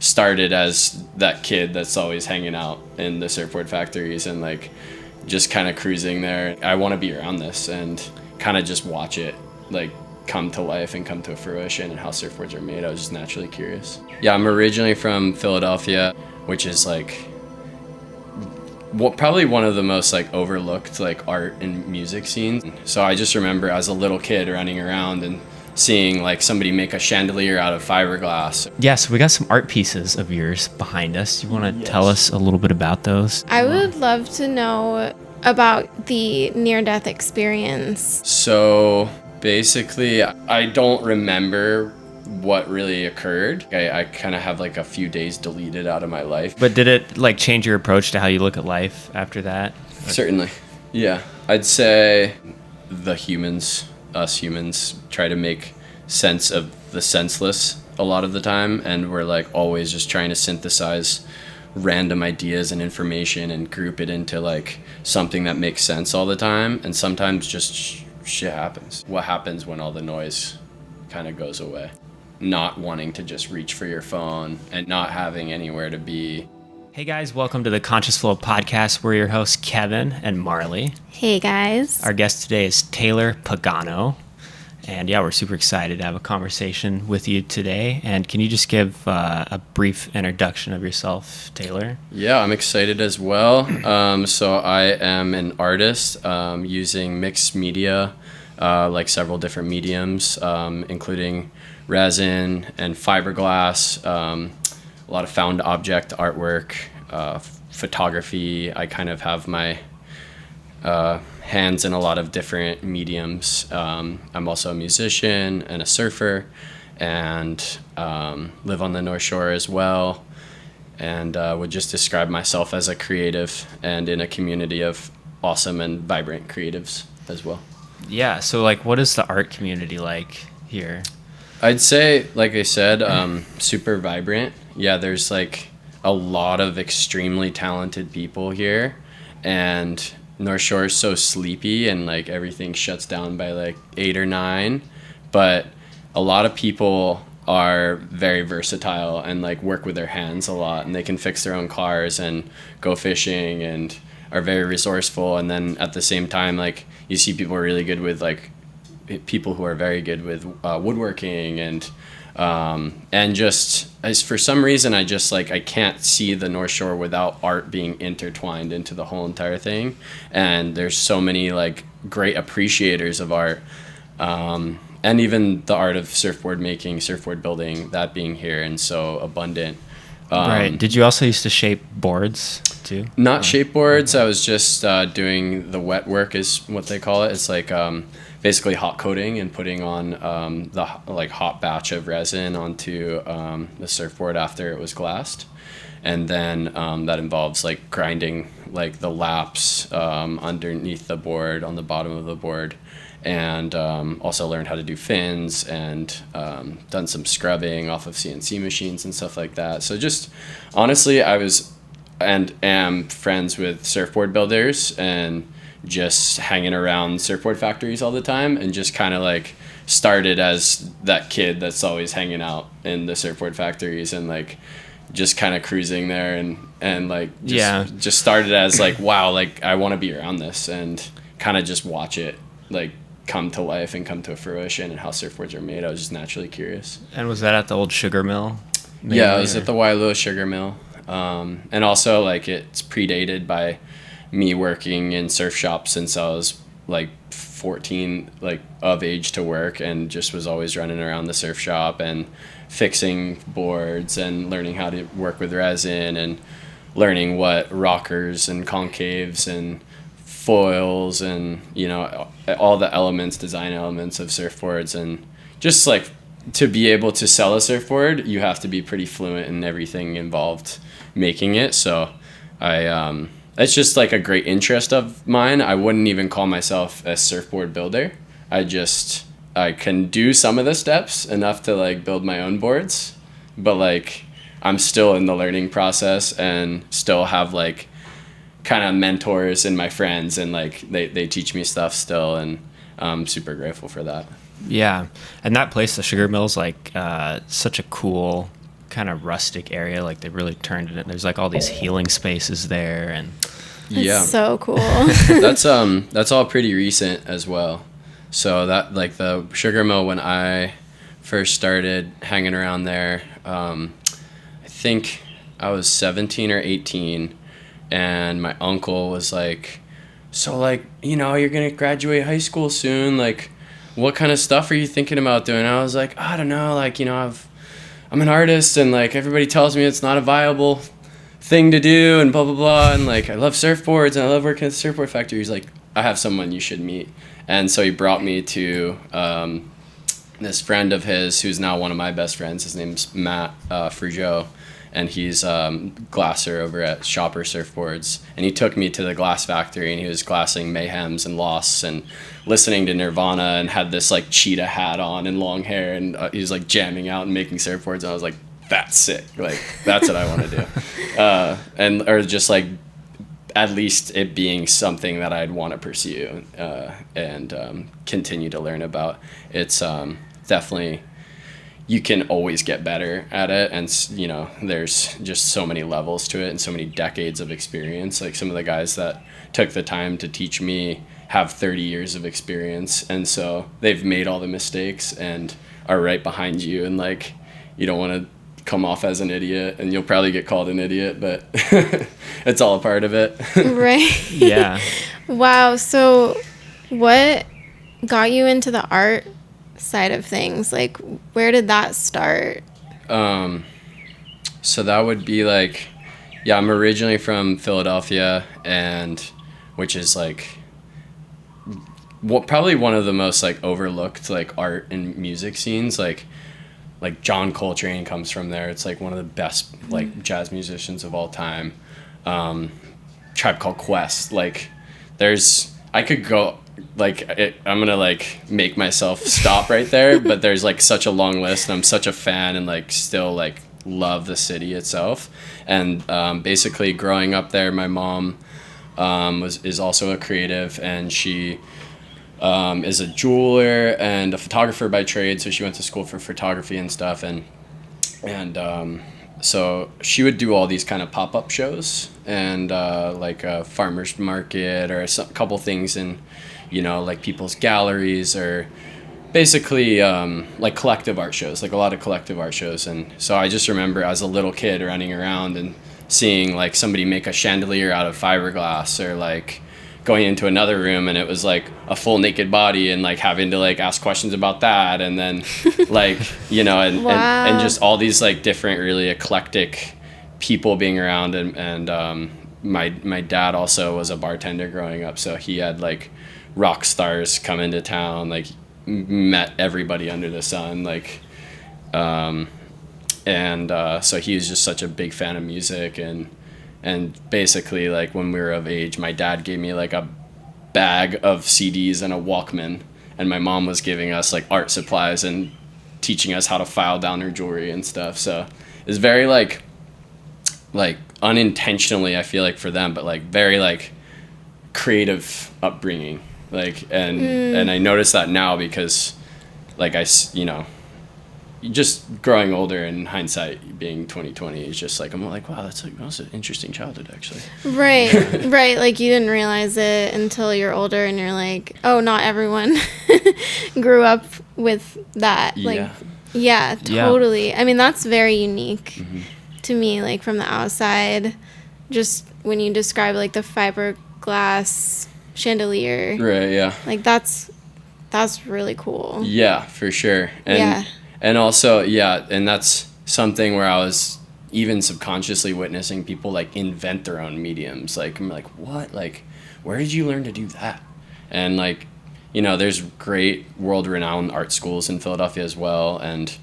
started as that kid that's always hanging out in the surfboard factories and like just kind of cruising there. I want to be around this and kind of just watch it like come to life and come to fruition and how surfboards are made. I was just naturally curious. Yeah, I'm originally from Philadelphia, which is like probably one of the most like overlooked like art and music scenes. So I just remember as a little kid running around and seeing like somebody make a chandelier out of fiberglass. Yeah, so we got some art pieces of yours behind us. You want to tell us a little bit about those? I would love to know about the near-death experience. So basically, I don't remember what really occurred. I kind of have like a few days deleted out of my life. But did it like change your approach to how you look at life after that? Certainly. Yeah. I'd say us humans, try to make sense of the senseless a lot of the time, and we're like always just trying to synthesize random ideas and information and group it into like something that makes sense all the time, and sometimes just shit happens. What happens when all the noise kind of goes away? Not wanting to just reach for your phone and not having anywhere to be. Hey guys, welcome to the Conscious Flow podcast. We're your hosts, Kevin and Marley. Hey guys. Our guest today is Taylor Pagano. And yeah, we're super excited to have a conversation with you today. And can you just give a brief introduction of yourself, Taylor? Yeah, I'm excited as well. So I am an artist using mixed media, like several different mediums, including resin and fiberglass, a lot of found object artwork, photography. I kind of have my hands in a lot of different mediums. I'm also a musician and a surfer, and live on the North Shore as well, and would just describe myself as a creative and in a community of awesome and vibrant creatives as well. Yeah, so like what is the art community like here? I'd say, like I said, super vibrant. Yeah, there's like a lot of extremely talented people here, and North Shore is so sleepy and like everything shuts down by like 8 or 9, but a lot of people are very versatile and like work with their hands a lot, and they can fix their own cars and go fishing and are very resourceful. And then at the same time, like you see people really good with like people who are very good with woodworking and just as for some reason I just like I can't see the North Shore without art being intertwined into the whole entire thing. And there's so many like great appreciators of art, and even the art of surfboard making, surfboard building, that being here and so abundant. Right. Did you also used to shape boards too? Not shape boards. I was just doing the wet work is what they call it. It's like basically hot coating and putting on the like hot batch of resin onto the surfboard after it was glassed. And then that involves like grinding like the laps underneath the board, on the bottom of the board. And also learned how to do fins and done some scrubbing off of CNC machines and stuff like that. So just honestly, I was and am friends with surfboard builders and just hanging around surfboard factories all the time, and just kind of like started as that kid that's always hanging out in the surfboard factories and like just kind of cruising there and like just started as like, wow, like I want to be around this and kind of just watch it like come to life and come to fruition and how surfboards are made. I was just naturally curious. And was that at the old sugar mill? Yeah, I was at the Hawail sugar mill. And also like it's predated by me working in surf shops since I was like 14, like of age to work, and just was always running around the surf shop and fixing boards and learning how to work with resin and learning what rockers and concaves and foils and, you know, all the elements, design elements of surfboards. And just like to be able to sell a surfboard, you have to be pretty fluent in everything involved making it. So it's just like a great interest of mine. I wouldn't even call myself a surfboard builder. I can do some of the steps enough to like build my own boards, but like I'm still in the learning process and still have like kind of mentors and my friends, and like they teach me stuff still, and I'm super grateful for that. Yeah, and that place, the sugar mill's like such a cool kind of rustic area. Like they really turned it. There's like all these healing spaces there, and Yeah. It's so cool. That's all pretty recent as well. So that like the sugar mill, when I first started hanging around there, I think I was 17 or 18, and my uncle was like, so like, you know, you're gonna graduate high school soon, like what kind of stuff are you thinking about doing? And I was like, I don't know, like, you know, I'm an artist, and like everybody tells me it's not a viable thing to do, and blah blah blah, and like I love surfboards and I love working at the surfboard factory. He's like, I have someone you should meet. And so he brought me to this friend of his who's now one of my best friends. His name's Matt Frugeau, and he's glasser over at Shopper Surfboards. And he took me to the glass factory, and he was glassing Mayhems and Losts and listening to Nirvana, and had this like cheetah hat on and long hair, and he was like jamming out and making surfboards. And I was like, that's sick. Like that's what I want to do. Or just like at least it being something that I'd want to pursue and continue to learn about. It's definitely, you can always get better at it, and you know, there's just so many levels to it and so many decades of experience. Like some of the guys that took the time to teach me have 30 years of experience, and so they've made all the mistakes and are right behind you, and like you don't want to come off as an idiot, and you'll probably get called an idiot, but it's all a part of it. Right. yeah. Wow. So what got you into the art side of things? Like, where did that start? So that would be like, yeah, I'm originally from Philadelphia, and which is like probably one of the most like overlooked like art and music scenes. Like John Coltrane comes from there. It's like one of the best like jazz musicians of all time. Tribe Called Quest. Like I could go like I'm gonna like make myself stop right there, but there's like such a long list, and I'm such a fan, and like still like love the city itself. And basically growing up there, my mom is also a creative, and she is a jeweler and a photographer by trade. So she went to school for photography and stuff, and so she would do all these kind of pop-up shows, and like a farmer's market or a couple things in, you know, like people's galleries, or basically like collective art shows, like a lot of collective art shows. And so I just remember as a little kid running around and seeing like somebody make a chandelier out of fiberglass, or like going into another room and it was like a full naked body, and like having to like ask questions about that, and then like, you know, and, wow. and just all these like different really eclectic people being around. And my dad also was a bartender growing up, so he had like rock stars come into town, like met everybody under the sun, like so he was just such a big fan of music. And basically, like, when we were of age, my dad gave me, like, a bag of CDs and a Walkman, and my mom was giving us, like, art supplies and teaching us how to file down her jewelry and stuff. So it was very, like unintentionally, I feel like, for them, but, like, very, like, creative upbringing. Like, and I notice that now because, like, you know, just growing older, in hindsight, being 2020, is just like, I'm like, wow, that was an interesting childhood, actually. Right. Right. Like, you didn't realize it until you're older, and you're like, oh, not everyone grew up with that. Like, yeah, totally. I mean, that's very unique to me, like, from the outside. Just when you describe, like, the fiberglass chandelier. Right, yeah. Like, that's really cool. Yeah, for sure. And also, and that's something where I was even subconsciously witnessing people, like, invent their own mediums. Like, I'm like, what? Like, where did you learn to do that? And, like, you know, there's great world-renowned art schools in Philadelphia as well. And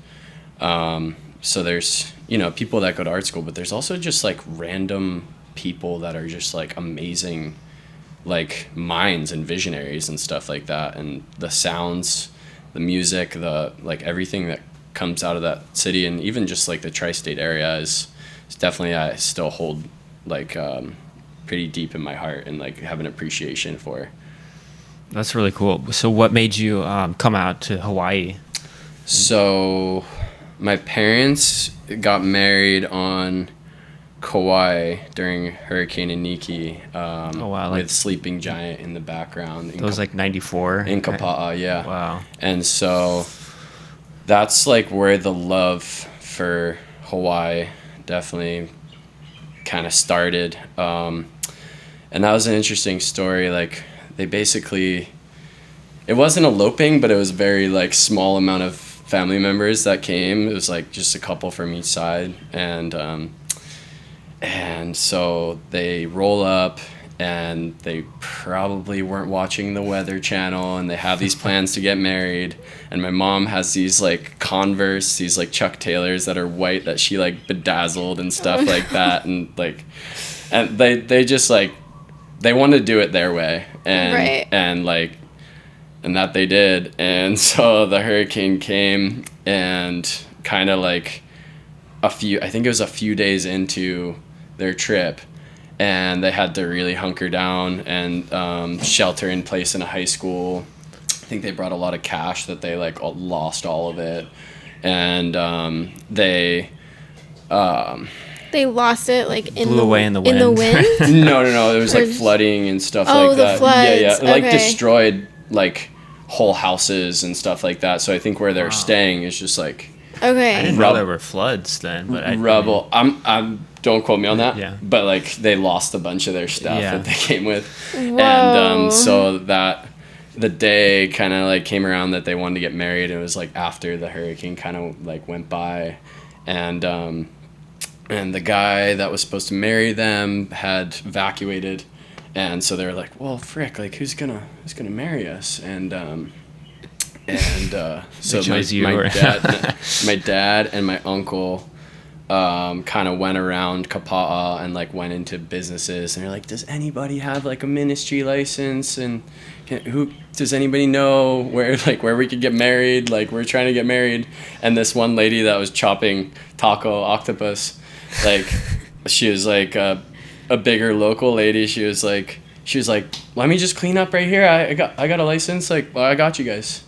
so there's, you know, people that go to art school, but there's also just, like, random people that are just, like, amazing, like, minds and visionaries and stuff like that. And the sounds, the music, the like everything that comes out of that city, and even just like the tri-state area is definitely, I still hold like pretty deep in my heart, and like have an appreciation for. That's really cool. So what made you come out to Hawaii? So my parents got married on Kauai during Hurricane Iniki. Oh wow! With Sleeping Giant in the background. That was like 94? In Kapa'a, yeah. Wow. And so that's like where the love for Hawaii definitely kind of started. And that was an interesting story. Like, they basically, it wasn't eloping, but it was very like small amount of family members that came. It was like just a couple from each side. And so they roll up, and they probably weren't watching the Weather Channel, and they have these plans to get married. And my mom has these like Converse, these like Chuck Taylors that are white that she like bedazzled and stuff like that. And like, and they just like, they wanted to do it their way. And, right. and that they did. And so the hurricane came, and kind of like I think it was a few days into their trip, and they had to really hunker down and shelter in place in a high school. I think they brought a lot of cash that they like lost all of it, and they lost it like blew away in the wind. No, there was like flooding and stuff like that. Floods. Yeah, okay. like destroyed like whole houses and stuff like that. So I think where they're staying is just like okay. I didn't know there were floods then, but rubble. I'm don't quote me on that. Yeah. But like they lost a bunch of their stuff that they came with. Whoa. And so that the day kind of like came around that they wanted to get married. It was like after the hurricane kind of like went by, and the guy that was supposed to marry them had evacuated, and so they were like, well, frick, like who's gonna marry us? And so my dad and my uncle kind of went around Kapa'a and like went into businesses, and they're like, does anybody have like a ministry license, and who does anybody know where we could get married? Like, we're trying to get married. And this one lady that was chopping taco octopus, like she was like a bigger local lady. She was like, let me just clean up right here. I got a license. Like, well, I got you guys.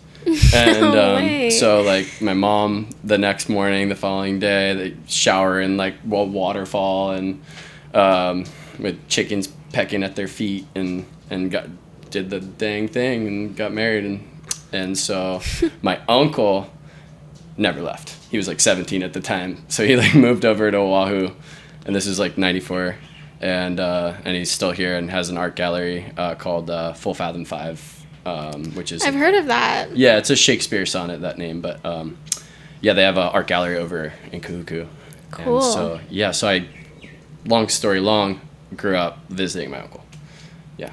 And so like my mom the next morning, the following day, they shower in like waterfall, and with chickens pecking at their feet, and did the dang thing and got married. And so my uncle never left. He was like 17 at the time, so he like moved over to Oahu, and this is like 94, and he's still here and has an art gallery called Full Fathom 5. Which is I've heard of that. Yeah, it's a Shakespeare sonnet, that name, but yeah, they have an art gallery over in Kahuku. Cool. And so I, long story long, grew up visiting my uncle. Yeah.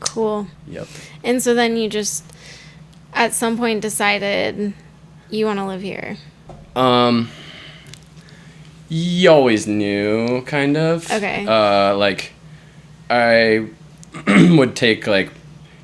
Cool. Yep. And so then you just at some point decided you want to live here. You always knew, kind of. Okay. Like I would take like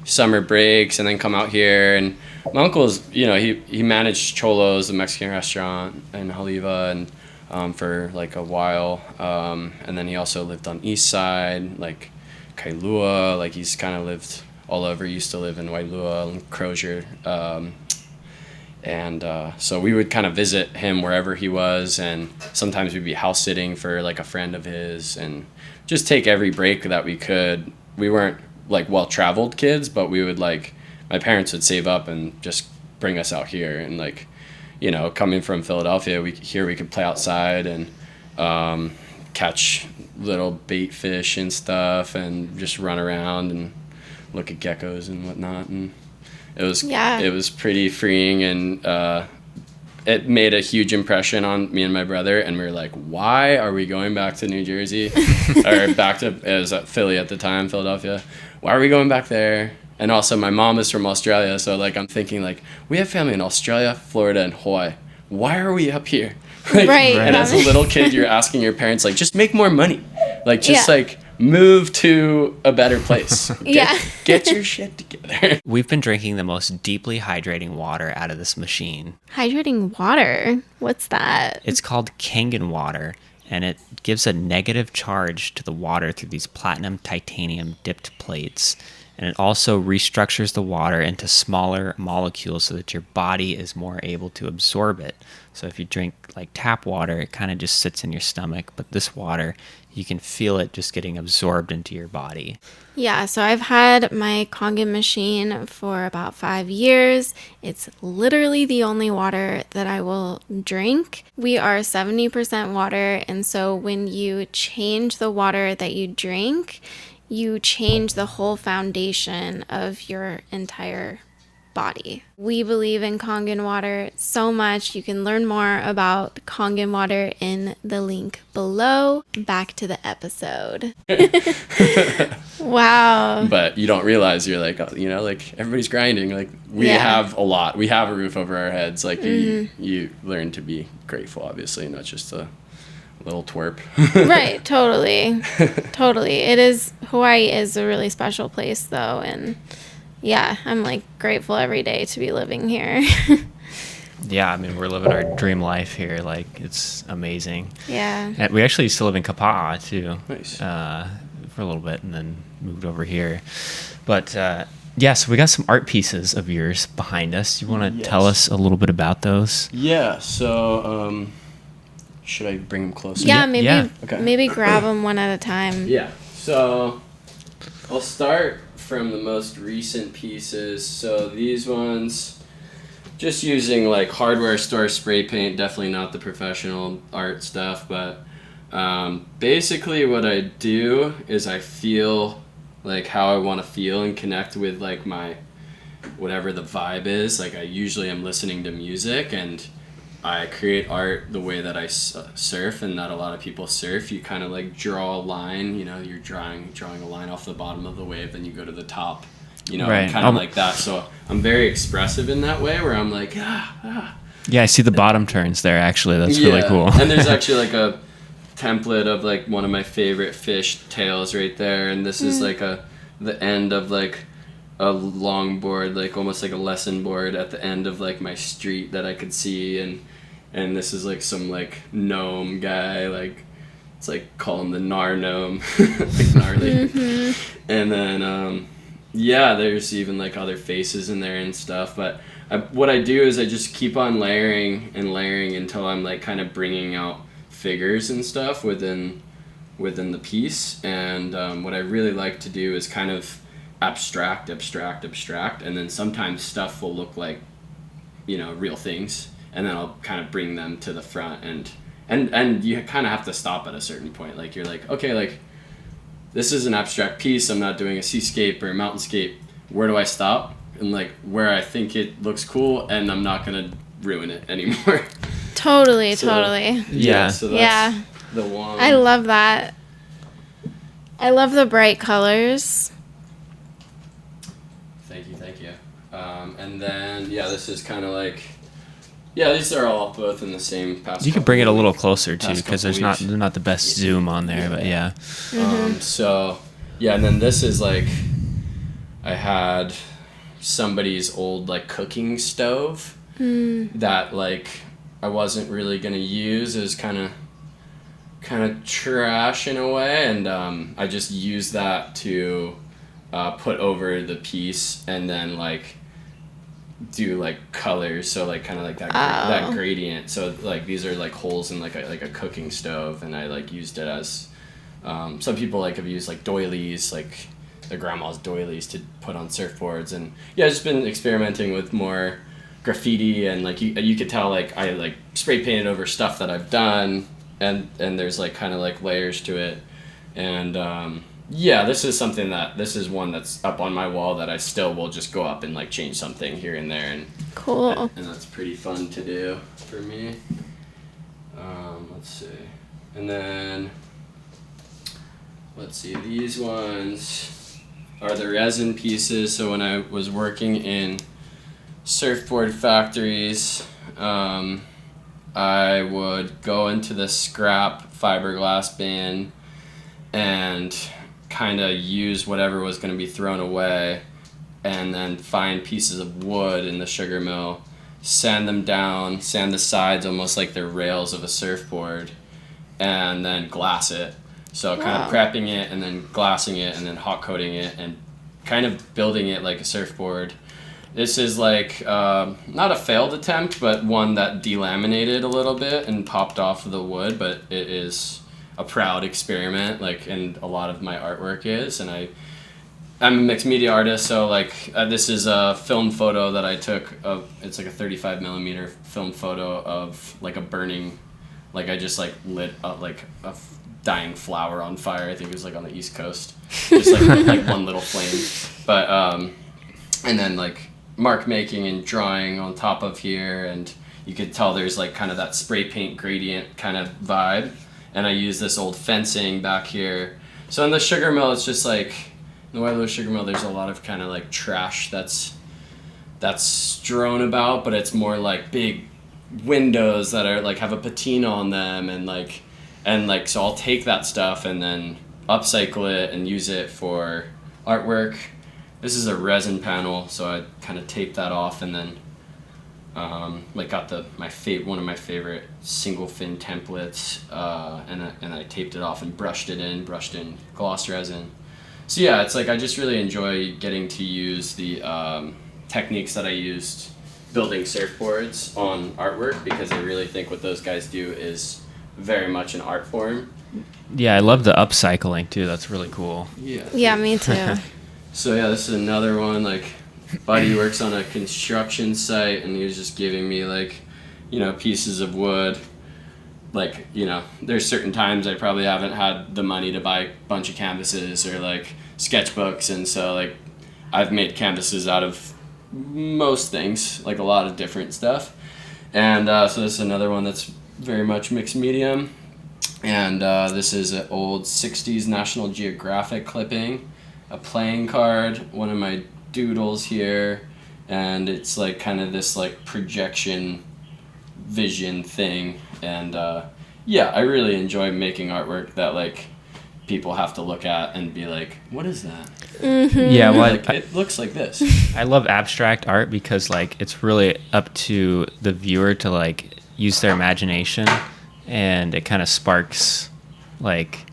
summer breaks and then come out here, and my uncle's, he managed Cholo's, the Mexican restaurant in Haleiwa, and for like a while, and then he also lived on East Side, like Kailua, like he's kind of lived all over. He used to live in Wailua and Crozier, and so we would kind of visit him wherever he was, and sometimes we'd be house sitting for like a friend of his, and just take every break that we could. We weren't like well-traveled kids, but we would like, my parents would save up and just bring us out here, and like, coming from Philadelphia, we could play outside and catch little bait fish and stuff, and just run around and look at geckos and whatnot, and it was pretty freeing, and it made a huge impression on me and my brother, and we were like, why are we going back to New Jersey? Or it was at Philly at the time, Philadelphia. Why are we going back there? And also my mom is from Australia, so like I'm thinking like, we have family in Australia, Florida, and Hawaii. Why are we up here? Like, right. And as a little kid, you're asking your parents like, just make more money. Like like move to a better place. Get your shit together. We've been drinking the most deeply hydrating water out of this machine. Hydrating water? What's that? It's called Kangen Water, and it gives a negative charge to the water through these platinum titanium dipped plates. And it also restructures the water into smaller molecules so that your body is more able to absorb it. So if you drink like tap water, it kind of just sits in your stomach, but this water, you can feel it just getting absorbed into your body. Yeah, so I've had my Kangen machine for about 5 years. It's literally the only water that I will drink. We are 70% water, and so when you change the water that you drink, you change the whole foundation of your entire body. We believe in Kangen water so much. You can learn more about Kangen water in the link below. Back to the episode. Wow. But you don't realize you're like, you know, like everybody's grinding. Like we have a lot. We have a roof over our heads. Like you learn to be grateful, obviously, not just a little twerp. Right. Totally. Totally. It is. Hawaii is a really special place, though, and yeah, I'm like grateful every day to be living here. Yeah, I mean, we're living our dream life here. Like, it's amazing. Yeah. And we actually used to live in Kapa'a, too. Nice. For a little bit and then moved over here. But, yeah, so we got some art pieces of yours behind us. You want to tell us a little bit about those? Yeah, so should I bring them closer? Yeah, maybe Okay. maybe grab them one at a time. Yeah, so I'll start from the most recent pieces. So these ones, just using like hardware store spray paint, definitely not the professional art stuff, but basically what I do is I feel like how I want to feel and connect with like my, whatever the vibe is. Like I usually am listening to music and I create art the way that I surf and that a lot of people surf. You kind of like draw a line, you know, you're drawing a line off the bottom of the wave, then you go to the top, you know, right. kind of like that. So I'm very expressive in that way where I'm like, Yeah, I see the bottom turns there, actually. That's really cool. And there's actually like a template of like one of my favorite fish tails right there. And this is like the end of like a long board, like almost like a lesson board at the end of like my street that I could see, and this is like some like gnome guy, like it's like call him the Gnar gnome, like gnarly. And then there's even like other faces in there and stuff. But what I do is I just keep on layering and layering until I'm like kind of bringing out figures and stuff within the piece. And what I really like to do is kind of abstract, and then sometimes stuff will look like, you know, real things, and then I'll kind of bring them to the front, and you kind of have to stop at a certain point. Like you're like, okay, like this is an abstract piece, I'm not doing a seascape or a mountainscape, where do I stop? And like where I think it looks cool and I'm not gonna ruin it anymore. Totally. So that's the one. I love that. I love the bright colors. Thank you. And then, this is kind of like, these are all both in the same past. You could bring it a little closer too, because there's not the best zoom on there, but yeah. And then this is like, I had somebody's old like cooking stove that like I wasn't really gonna use. It was kind of trash in a way, and I just used that to put over the piece, and then like do like colors, so like kind of like that gradient. So like these are like holes in like a cooking stove, and I like used it as some people like have used like doilies, like their grandma's doilies to put on surfboards. And I've just been experimenting with more graffiti, and like you could tell like I like spray painted over stuff that I've done, and there's like kind of like layers to it. And this is one that's up on my wall that I still will just go up and like change something here and there, and cool. And that's pretty fun to do for me. Let's see, and then let's see, these ones are the resin pieces. So when I was working in surfboard factories, I would go into the scrap fiberglass bin and kind of use whatever was going to be thrown away, and then find pieces of wood in the sugar mill, sand them down, sand the sides almost like they're rails of a surfboard, and then glass it. So kind of prepping it and then glassing it and then hot coating it and kind of building it like a surfboard. This is like not a failed attempt, but one that delaminated a little bit and popped off of the wood, but it is a proud experiment, like, and a lot of my artwork is. And I'm a mixed media artist, so like this is a film photo that I took of, it's like a 35 millimeter film photo of like a burning, like I just like lit up like a dying flower on fire. I think it was like on the East Coast, just like one little flame. But and then like mark making and drawing on top of here, and you could tell there's like kind of that spray paint gradient kind of vibe. And I use this old fencing back here. So in the sugar mill, it's just like, in the Hawaii sugar mill, there's a lot of kind of like trash that's strewn about, but it's more like big windows that are like have a patina on them, and like so I'll take that stuff and then upcycle it and use it for artwork. This is a resin panel, so I kind of taped that off, and then like got one of my favorite single fin templates, and I taped it off and brushed in gloss resin. So yeah, it's like I just really enjoy getting to use the techniques that I used building surfboards on artwork, because I really think what those guys do is very much an art form. Yeah, I love the upcycling too. That's really cool. Yeah, me too. So yeah, this is another one. Like, buddy works on a construction site, and he was just giving me like, pieces of wood. Like, there's certain times I probably haven't had the money to buy a bunch of canvases or like sketchbooks, and so like I've made canvases out of most things, like a lot of different stuff. And so this is another one that's very much mixed medium. And this is an old 60s National Geographic clipping, a playing card, one of my doodles here, and it's like kind of this like projection vision thing. And yeah, I really enjoy making artwork that like people have to look at and be like, what is that? Mm-hmm. Yeah, well, like, it looks like this. I love abstract art because like it's really up to the viewer to like use their imagination, and it kind of sparks like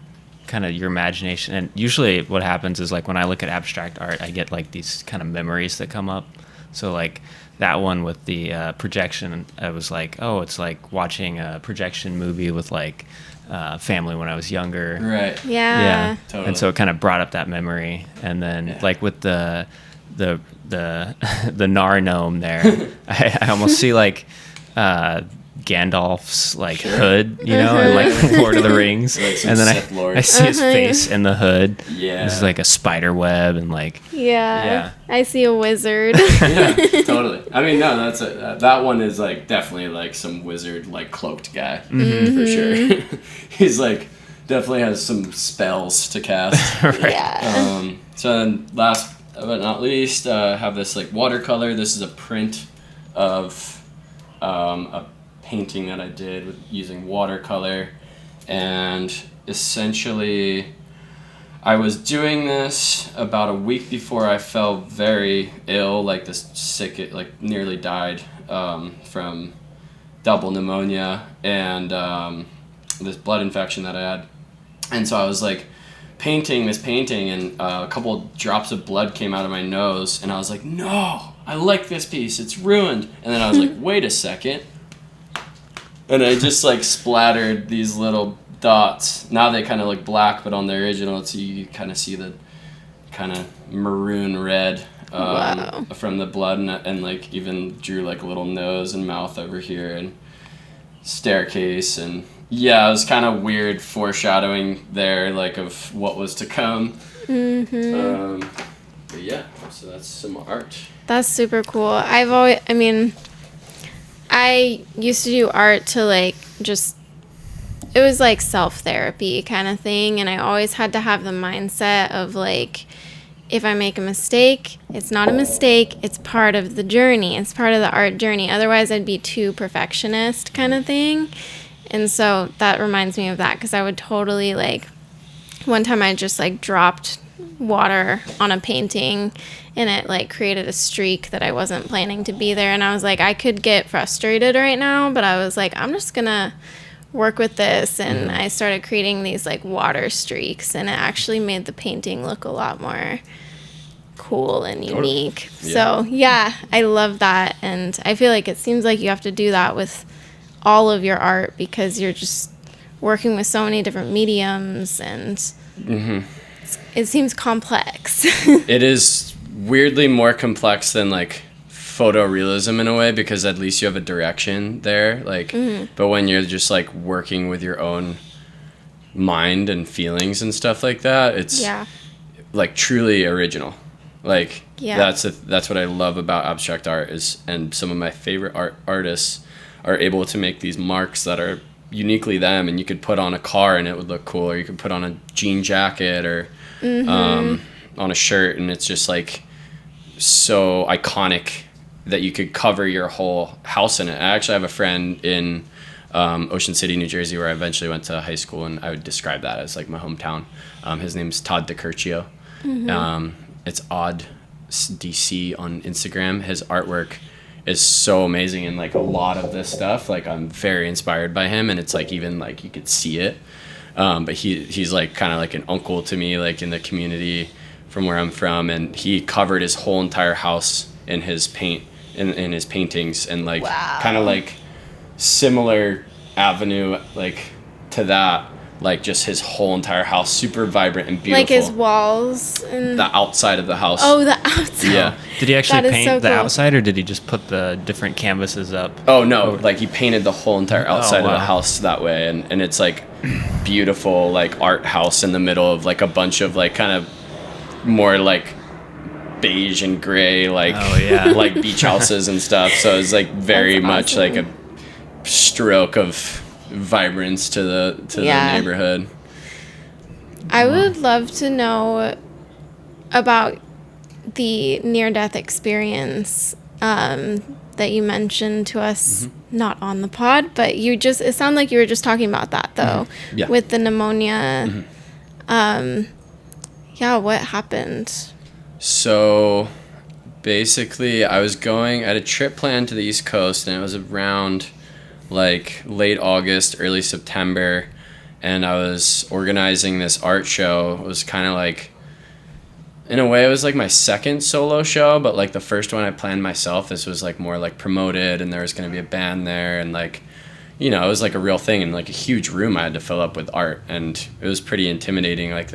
kind of your imagination. And usually what happens is like when I look at abstract art, I get like these kind of memories that come up. So like that one with the projection, I was like, oh, it's like watching a projection movie with like family when I was younger. Right. Yeah. Totally. And so it kind of brought up that memory. And then like with the Nar gnome there, I almost see like Gandalf's like hood, and like Lord of the Rings, like and then I see his face in the hood. Yeah, this is like a spider web, and like I see a wizard. Yeah, totally. I mean, no, that one is like definitely like some wizard like cloaked guy for sure. He's like definitely has some spells to cast. Right. Yeah. So then last but not least, have this like watercolor. This is a print of a painting that I did using watercolor, and essentially I was doing this about a week before I fell very ill, like like nearly died from double pneumonia and this blood infection that I had. And so I was like painting this painting, and a couple drops of blood came out of my nose, and I was like, no, I like this piece, it's ruined. And then I was like, wait a second. And I just like splattered these little dots. Now they kind of look black, but on the original, you kind of see the kind of maroon red from the blood, and like even drew like a little nose and mouth over here and staircase. And yeah, it was kind of weird foreshadowing there, like of what was to come. Mm-hmm. But yeah, so that's some art. That's super cool. I used to do art to like just, it was like self-therapy kind of thing, and I always had to have the mindset of like, if I make a mistake, it's not a mistake, it's part of the journey, it's part of the art journey. Otherwise I'd be too perfectionist kind of thing. And so that reminds me of that, because I would totally like, one time I just like dropped water on a painting, and it like created a streak that I wasn't planning to be there, and I was like, I could get frustrated right now, but I was like, I'm just gonna work with this. And I started creating these like water streaks, and it actually made the painting look a lot more cool and unique. So yeah, I love that, and I feel like it seems like you have to do that with all of your art because you're just working with so many different mediums, and it seems complex. It is weirdly more complex than like photorealism in a way, because at least you have a direction there, like but when you're just like working with your own mind and feelings and stuff like that, it's like truly original. Like that's what I love about abstract art is, and some of my favorite artists are able to make these marks that are uniquely them, and you could put on a car and it would look cool, or you could put on a jean jacket or on a shirt, and it's just like so iconic that you could cover your whole house in it. I actually have a friend in Ocean City, New Jersey, where I eventually went to high school, and I would describe that as like my hometown. His name's Todd DeCurcio. It's Odd DC on Instagram. His artwork is so amazing, and like a lot of this stuff, like I'm very inspired by him, and it's like even like you could see it. But he's like kind of like an uncle to me, like in the community from where I'm from, and he covered his whole entire house in his paint, in his paintings, and like kind of like similar avenue like to that, like just his whole entire house super vibrant and beautiful, like his walls and the outside of the house. The outside. Yeah. Did he actually paint so the cool. outside, or did he just put the different canvases up? Oh no, like he painted the whole entire outside of the house that way, and it's like beautiful like art house in the middle of like a bunch of like kind of more like beige and gray like like beach houses and stuff. So it's like very much like a stroke of vibrance to the neighborhood. I would love to know about the near-death experience that you mentioned to us, not on the pod, but it sounded like you were just talking about that though, with the pneumonia. What happened? So basically I had a trip planned to the East Coast, and it was around like late August, early September, and I was organizing this art show. It was kind of like, in a way, it was like my second solo show, but like the first one I planned myself. This was like more like promoted, and there was going to be a band there, and like, you know, it was like a real thing, and like a huge room I had to fill up with art, and it was pretty intimidating. Like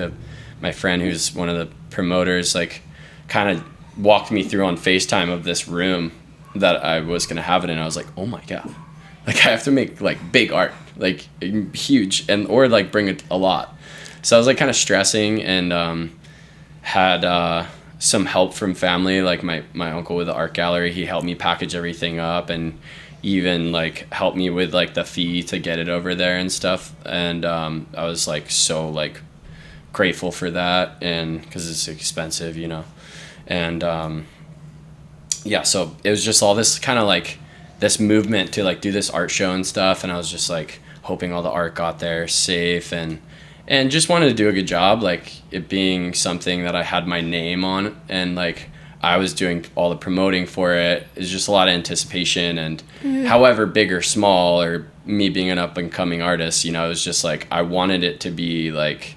my friend who's one of the promoters like kind of walked me through on FaceTime of this room that I was going to have it in. I was like, oh my God. Like I have to make like big art, like huge, or like bring it a lot. So I was like kind of stressing, and had some help from family, like my uncle with the art gallery. He helped me package everything up, and even like helped me with like the fee to get it over there and stuff. And I was like so like grateful for that, and because it's expensive, you know. And so it was just all this kind of like this movement to like do this art show and stuff, and I was just like hoping all the art got there safe, and just wanted to do a good job, like it being something that I had my name on, and like I was doing all the promoting for it. It's just a lot of anticipation, and however big or small, or me being an up and coming artist, you know, it was just like I wanted it to be like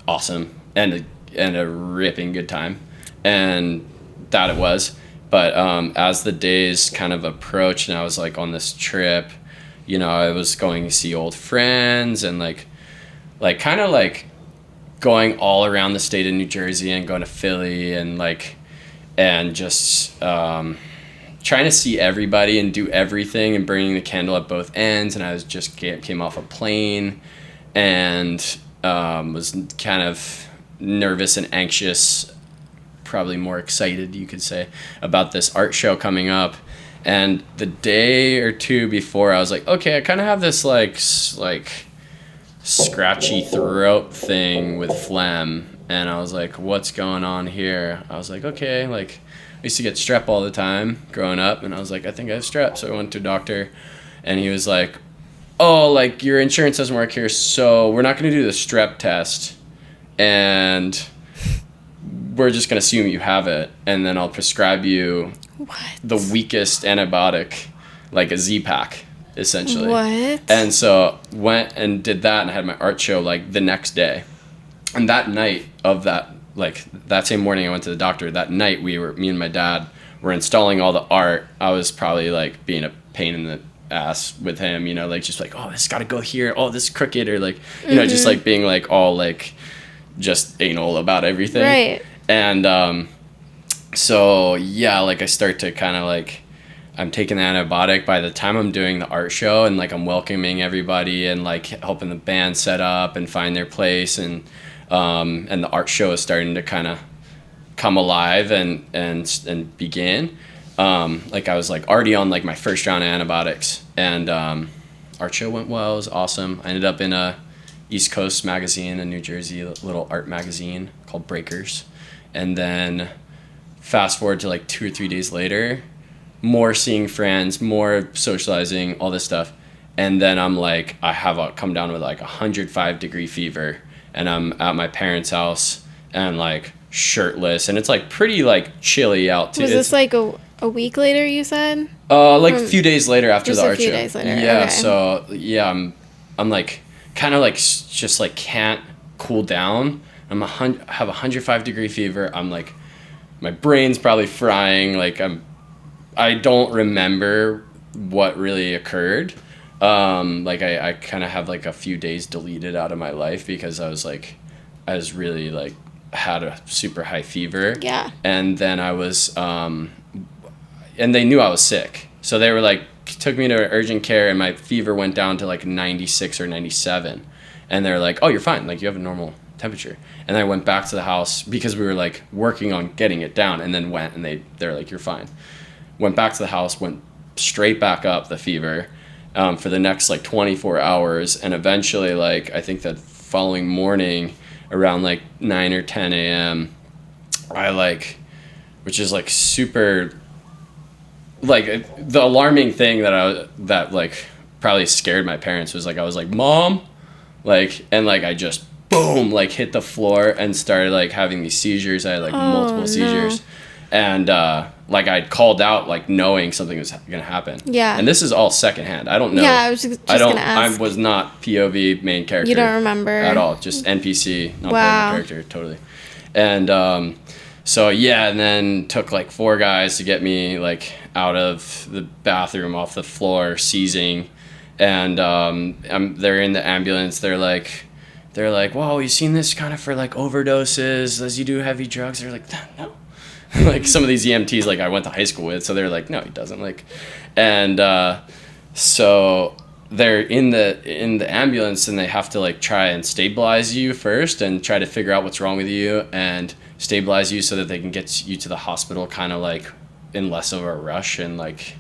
awesome and a ripping good time, and that it was. But as the days kind of approached, and I was like on this trip, you know, I was going to see old friends, and like kind of like going all around the state of New Jersey, and going to Philly, and just trying to see everybody and do everything, and bringing the candle at both ends. And I was just came off a plane, and was kind of nervous and anxious, probably more excited, you could say, about this art show coming up. And the day or two before, I was like, okay, I kind of have this like scratchy throat thing with phlegm, and I was like, what's going on here? I was like, okay, like I used to get strep all the time growing up, and I was like, I think I have strep. So I went to a doctor, and he was like, oh, like your insurance doesn't work here, so we're not going to do the strep test, and we're just going to assume you have it, and then I'll prescribe you the weakest antibiotic, like a Z-Pack, essentially. What? And so went and did that, and had my art show like the next day. And that night of that like that same morning I went to the doctor. That night me and my dad were installing all the art. I was probably like being a pain in the ass with him, you know, like just like, oh, this got to go here. Oh, this is crooked, or like, you know, just like being like all like just anal about everything. Right. And so yeah, like I start to kind of like, I'm taking the antibiotic. By the time I'm doing the art show and like I'm welcoming everybody and like helping the band set up and find their place, and the art show is starting to kind of come alive and begin. Like I was like already on like my first round of antibiotics, and art show went well. It was awesome. I ended up in a East Coast magazine in New Jersey, a little art magazine called Breakers, and then fast forward to like 2 or 3 days later, more seeing friends, more socializing, all this stuff. And then I'm like, come down with like 105-degree fever, and I'm at my parents' house and like shirtless, and it's like pretty like chilly out too. Was this like a week later, you said? Like a few days later after the art show. Just a few days later. Yeah, okay. so yeah, I'm like kind of like just like can't cool down. Have a 105-degree fever. I'm like, my brain's probably frying. Like I don't remember what really occurred. Like I kind of have like a few days deleted out of my life because I was really like had a super high fever. Yeah. And then I was, and they knew I was sick. So they were like, took me to urgent care, and my fever went down to like 96 or 97. And they're like, oh, you're fine. Like you have a normal temperature. And I went back to the house because we were like working on getting it down, and then went, and they're like, you're fine. Went back to the house, went straight back up the fever for the next like 24 hours. And eventually, like, I think that following morning around like 9 or 10 a.m., I like, which is like super, like the alarming thing that like probably scared my parents was like, I was like, Mom, like, and like I just boom, like hit the floor and started like having these seizures. I had like multiple seizures. And like I'd called out like knowing something was gonna happen. Yeah. And this is all secondhand. I don't know. Yeah, I was just gonna ask. I was not POV main character. You don't remember at all. Just NPC, not wow. main character, totally. And so yeah, and then took like 4 guys to get me like out of the bathroom, off the floor, seizing. And they're in the ambulance. They're like, "Whoa, you seen this kind of for like overdoses as you do heavy drugs?" They're like, "No." Like some of these EMTs like I went to high school with, so they're like, "No, he doesn't." Like, and so they're in the ambulance, and they have to like try and stabilize you first and try to figure out what's wrong with you and stabilize you so that they can get you to the hospital kind of like in less of a rush, and like,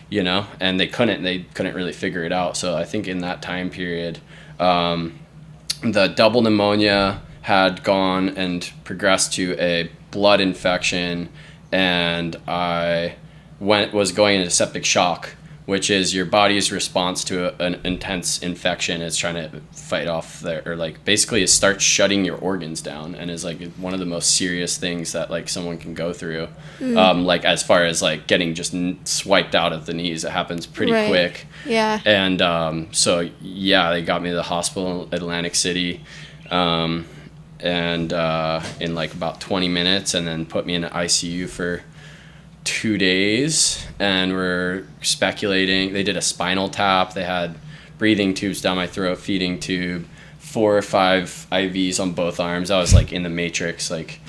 you know, and they couldn't really figure it out. So I think in that time period, the double pneumonia had gone and progressed to a blood infection, and I was going into septic shock, which is your body's response to an intense infection. Is trying to fight off or like basically it starts shutting your organs down, and is like one of the most serious things that like someone can go through. Like as far as like getting just swiped out at the knees, it happens pretty quick. Yeah. And so yeah, they got me to the hospital in Atlantic City, and in like about 20 minutes, and then put me in an ICU for 2 days, and we're speculating. They did a spinal tap. They had breathing tubes down my throat, feeding tube, 4 or 5 IVs on both arms. I was like in the Matrix, like,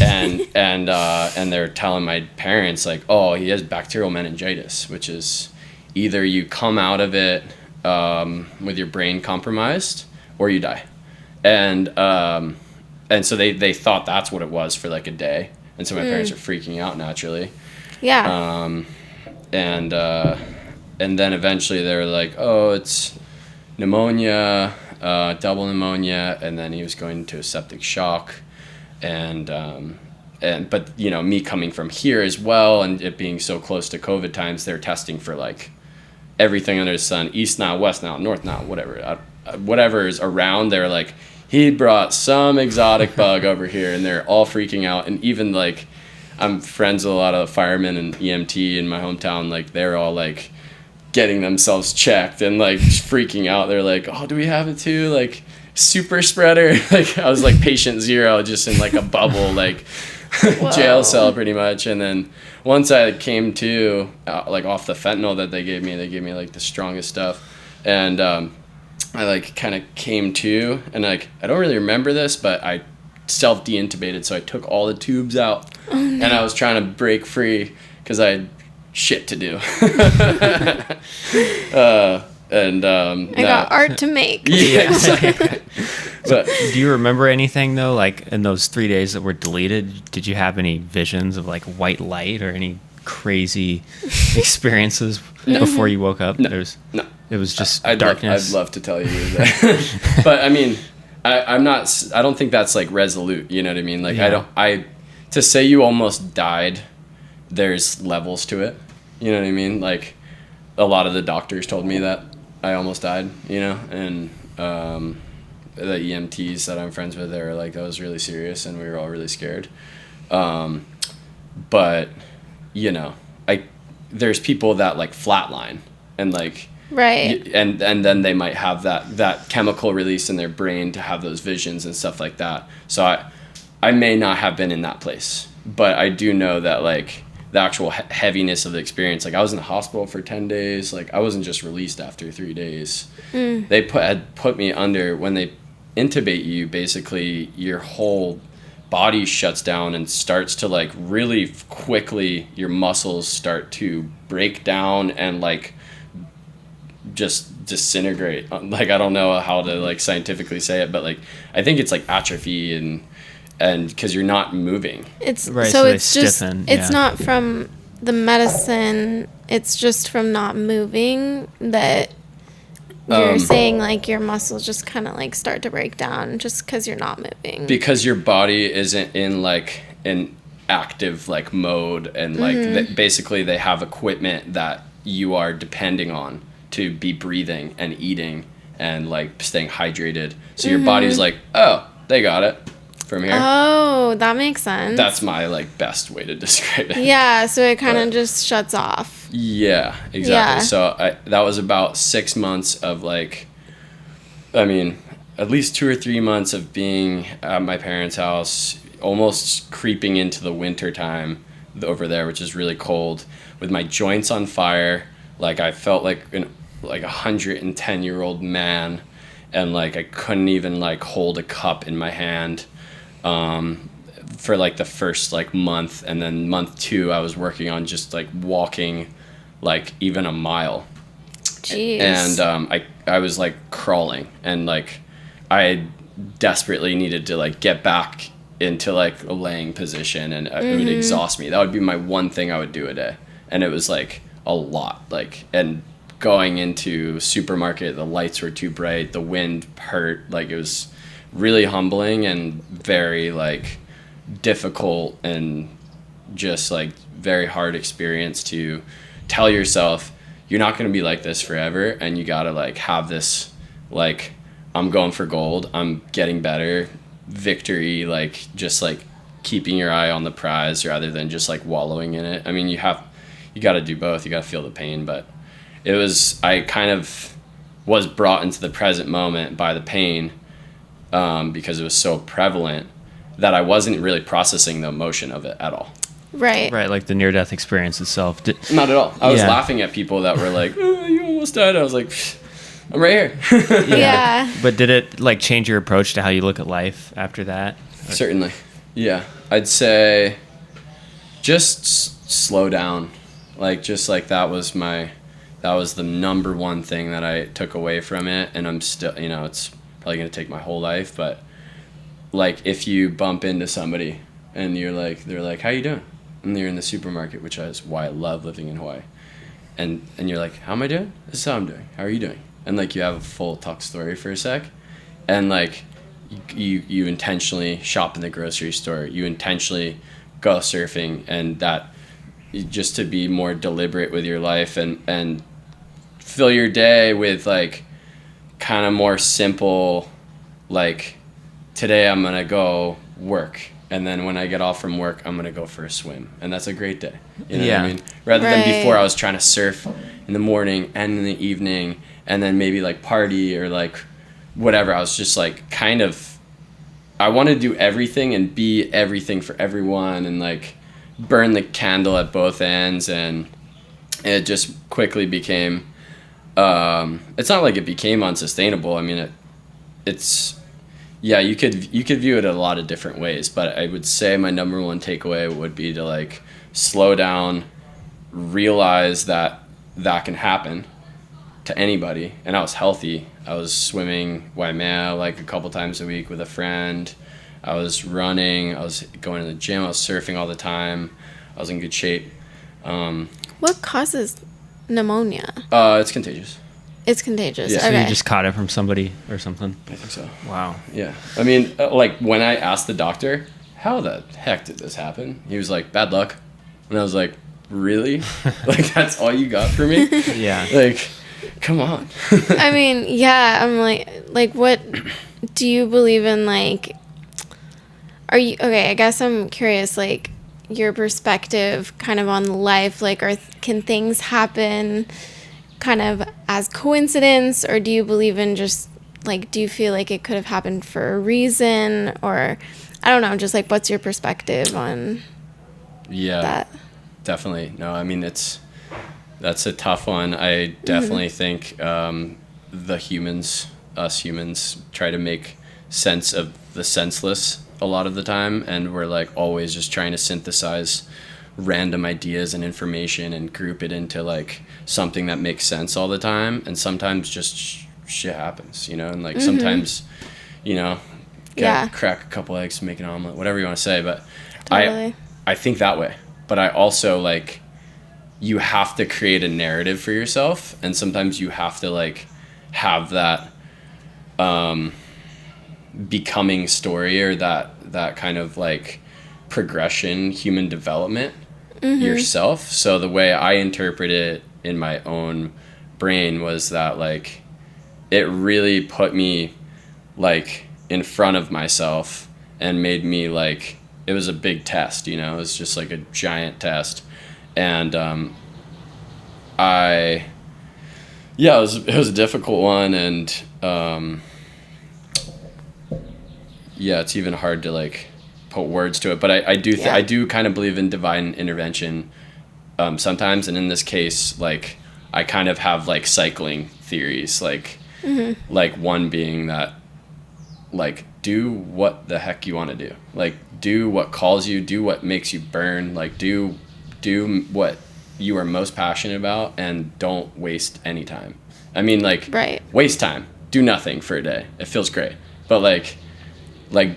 and they're telling my parents like, oh, he has bacterial meningitis, which is either you come out of it with your brain compromised or you die. And so they thought that's what it was for like a day. And so my parents are freaking out naturally. Yeah. And then eventually they were like, oh, it's pneumonia, double pneumonia. And then he was going into a septic shock. But you know, me coming from here as well, and it being so close to COVID times, they're testing for like everything under the sun, east now, west now, north now, whatever is around. They're like, he brought some exotic bug over here, and they're all freaking out. And even like, I'm friends with a lot of firemen and EMT in my hometown. Like they're all like getting themselves checked and like freaking out. They're like, oh, do we have it too? Like, super spreader. Like I was like patient zero, just in like a bubble, like jail cell pretty much. And then once I came to like off the fentanyl that they gave me like the strongest stuff. And I like kind of came to, and like I don't really remember this, but I self de-intubated, so I took all the tubes out. Oh, no. And I was trying to break free because I had shit to do. I got art to make. Yeah, exactly. But do you remember anything though, like in those 3 days that were deleted? Did you have any visions of like white light or any crazy experiences before you woke up? No. It was just darkness. I'd love to tell you that. But I mean, I don't think that's like resolute, you know what I mean? Like to say you almost died, there's levels to it. You know what I mean? Like a lot of the doctors told me that I almost died, you know, and the EMTs that I'm friends with, they were like, that was really serious, and we were all really scared. But you know, there's people that like flatline and like, right, and then they might have that chemical release in their brain to have those visions and stuff like that. So I may not have been in that place, but I do know that like the actual heaviness of the experience, like I was in the hospital for 10 days, like I wasn't just released after 3 days. They had put me under, when they intubate you, basically your whole body shuts down and starts to like really quickly, your muscles start to break down and like just disintegrate. Like I don't know how to like scientifically say it, but like I think it's like atrophy and because you're not moving. It's right, so it's just it's not from the medicine, it's just from not moving that you're saying like your muscles just kind of like start to break down just because you're not moving, because your body isn't in like an active like mode, and like basically they have equipment that you are depending on to be breathing and eating and like staying hydrated, so your body's like, oh, they got it from here. Oh, that makes sense. That's my like best way to describe it. Yeah, so it kind of just shuts off. Yeah, exactly. Yeah. So that was about 6 months of like, I mean, at least 2 or 3 months of being at my parents' house, almost creeping into the winter time over there, which is really cold, with my joints on fire. Like I felt like a 110-year-old man, and like I couldn't even like hold a cup in my hand. For like the first like month, and then month 2 I was working on just like walking like even a mile. Jeez. And I was like crawling, and like I desperately needed to like get back into like a laying position, and it would exhaust me. That would be my one thing I would do a day, and it was like a lot. Like, and going into supermarket, the lights were too bright, the wind hurt, like it was really humbling and very like difficult and just like very hard experience to tell yourself you're not going to be like this forever, and you got to like have this like, I'm going for gold, I'm getting better, victory, like just like keeping your eye on the prize rather than just like wallowing in it. I mean, you got to do both. You got to feel the pain, but I kind of was brought into the present moment by the pain, because it was so prevalent that I wasn't really processing the emotion of it at all. Right. Right, like the near-death experience itself. Not at all. I was laughing at people that were like, oh, you almost died. I was like, I'm right here. Yeah. But did it like change your approach to how you look at life after that? Certainly. Yeah. I'd say just slow down. Like, just like that was the number one thing that I took away from it. And I'm still, you know, it's probably going to take my whole life, but like if you bump into somebody and they're like, how you doing? And they're in the supermarket, which is why I love living in Hawaii. And you're like, how am I doing? This is how I'm doing. How are you doing? And like you have a full talk story for a sec. And like you intentionally shop in the grocery store. You intentionally go surfing, and that just to be more deliberate with your life and fill your day with like kind of more simple, like today I'm gonna go work, and then when I get off from work I'm gonna go for a swim, and that's a great day. You know what I mean? Rather than before I was trying to surf in the morning and in the evening, and then maybe like party or like whatever. I was just like kind of, I wanted to do everything and be everything for everyone and like burn the candle at both ends. And it just quickly became, it's not like it became unsustainable. I mean, it's, yeah, you could view it a lot of different ways, but I would say my number one takeaway would be to like slow down, realize that can happen to anybody. And I was healthy. I was swimming Waimea like a couple times a week with a friend. I was running. I was going to the gym. I was surfing all the time. I was in good shape. What causes pneumonia? It's contagious. It's contagious. Yeah. So Okay. you just caught it from somebody or something? I think so. Wow. Yeah. I mean, like when I asked the doctor, how the heck did this happen? He was like, bad luck. And I was like, really? Like, that's all you got for me? Yeah. Like, come on. I mean, yeah, I'm like, what do you believe in? Like, are you, okay, I guess I'm curious, like, your perspective kind of on life. Like, can things happen kind of as coincidence, or do you believe in just, like, do you feel like it could have happened for a reason? Or, I don't know, just, like, what's your perspective on that? Definitely. No, I mean, that's a tough one. I definitely think us humans, try to make sense of the senseless a lot of the time, and we're like always just trying to synthesize random ideas and information and group it into like something that makes sense all the time. And sometimes just shit happens, you know, and like sometimes, you know, crack a couple eggs, make an omelet, whatever you want to say. But Totally. I think that way. But I also like, you have to create a narrative for yourself, and sometimes you have to like have that becoming story, or that kind of like progression, human development yourself. So the way I interpret it in my own brain was that like it really put me like in front of myself and made me like, it was a big test, you know, it was just like a giant test. And it was a difficult one. And it's even hard to like put words to it, but I do kind of believe in divine intervention sometimes. And in this case, like I kind of have like cycling theories, like like one being that like do what the heck you want to do, like do what calls you, do what makes you burn, like do what you are most passionate about, and don't waste any time. I mean, like waste time, do nothing for a day, it feels great, but like